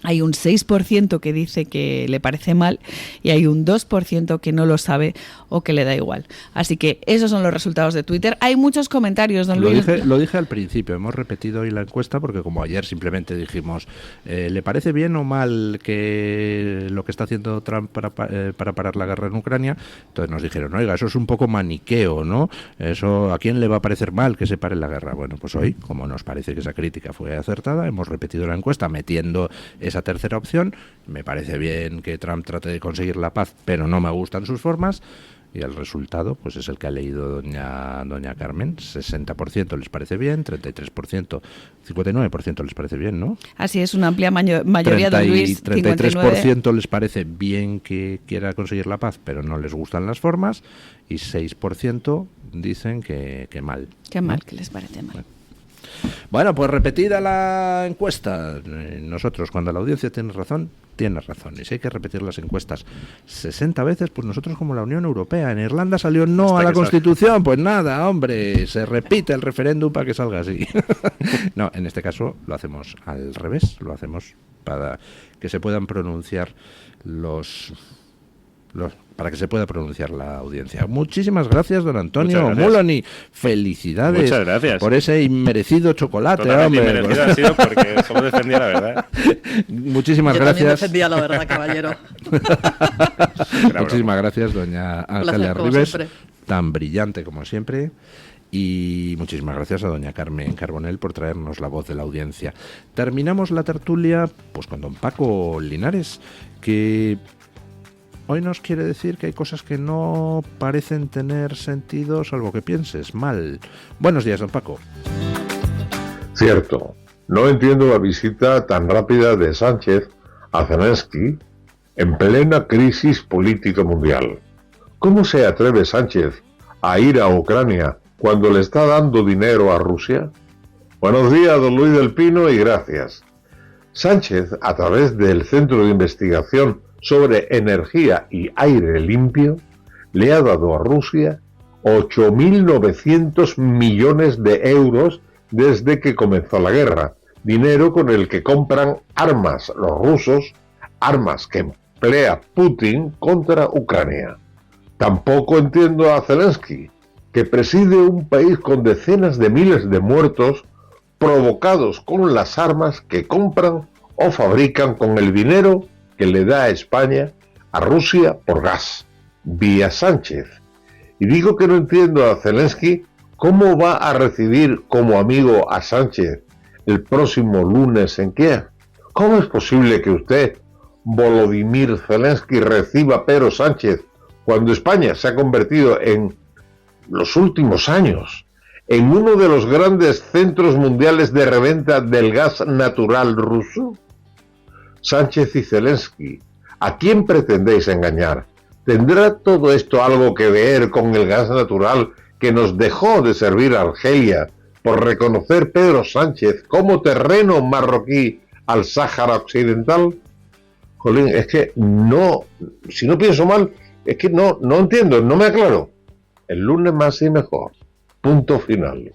Hay un 6% que dice que le parece mal y hay un 2% que no lo sabe o que le da igual. Así que esos son los resultados de Twitter. Hay muchos comentarios, don Luis. Lo dije al principio, hemos repetido hoy la encuesta porque como ayer simplemente dijimos, ¿le parece bien o mal que lo que está haciendo Trump para parar la guerra en Ucrania? Entonces nos dijeron, oiga, eso es un poco maniqueo, ¿no? Eso, ¿a quién le va a parecer mal que se pare la guerra? Bueno, pues hoy, como nos parece que esa crítica fue acertada, hemos repetido la encuesta metiendo esa tercera opción. Me parece bien que Trump trate de conseguir la paz, pero no me gustan sus formas. Y el resultado pues es el que ha leído doña Carmen. 60% les parece bien, 33%, 59% les parece bien, ¿no? Así es, una amplia mayoría de Luis. 33% les parece bien que quiera conseguir la paz, pero no les gustan las formas. Y 6% dicen que mal. Que mal, que les parece mal. Bueno, pues repetida la encuesta. Nosotros, cuando la audiencia tiene razón. Y si hay que repetir las encuestas 60 veces, pues nosotros como la Unión Europea. En Irlanda salió no hasta a la Constitución, pues nada, hombre, se repite el referéndum para que salga así. No, en este caso lo hacemos al revés, lo hacemos para que se puedan pronunciar para que se pueda pronunciar la audiencia. Muchísimas gracias, don Antonio Mulony. Felicidades. Muchas gracias por ese inmerecido chocolate. Totalmente inmerecido ha sido porque solo defendía la verdad. Muchísimas gracias. Yo también defendía la verdad, caballero. Muchísimas gracias, doña Ángeles Ribes, tan brillante como siempre. Y muchísimas gracias a doña Carmen Carbonell por traernos la voz de la audiencia. Terminamos la tertulia pues con don Paco Linares, que hoy nos quiere decir que hay cosas que no parecen tener sentido, salvo que pienses mal. Buenos días, don Paco. Cierto. No entiendo la visita tan rápida de Sánchez a Zelensky en plena crisis política mundial. ¿Cómo se atreve Sánchez a ir a Ucrania cuando le está dando dinero a Rusia? Buenos días, don Luis del Pino, y gracias. Sánchez, a través del Centro de Investigación sobre Energía y Aire Limpio, le ha dado a Rusia 8.900 millones de euros desde que comenzó la guerra, dinero con el que compran armas los rusos, armas que emplea Putin contra Ucrania. Tampoco entiendo a Zelensky, que preside un país con decenas de miles de muertos provocados con las armas que compran o fabrican con el dinero que le da a España a Rusia por gas, vía Sánchez. Y digo que no entiendo a Zelensky cómo va a recibir como amigo a Sánchez el próximo lunes en Kiev. ¿Cómo es posible que usted, Volodymyr Zelensky, reciba a Pedro Sánchez cuando España se ha convertido en los últimos años en uno de los grandes centros mundiales de reventa del gas natural ruso? Sánchez y Zelensky, ¿a quién pretendéis engañar? ¿Tendrá todo esto algo que ver con el gas natural que nos dejó de servir Argelia por reconocer Pedro Sánchez como terreno marroquí al Sáhara Occidental? Jolín, es que no, si no pienso mal, es que no entiendo, no me aclaro. El lunes más y mejor. Punto final.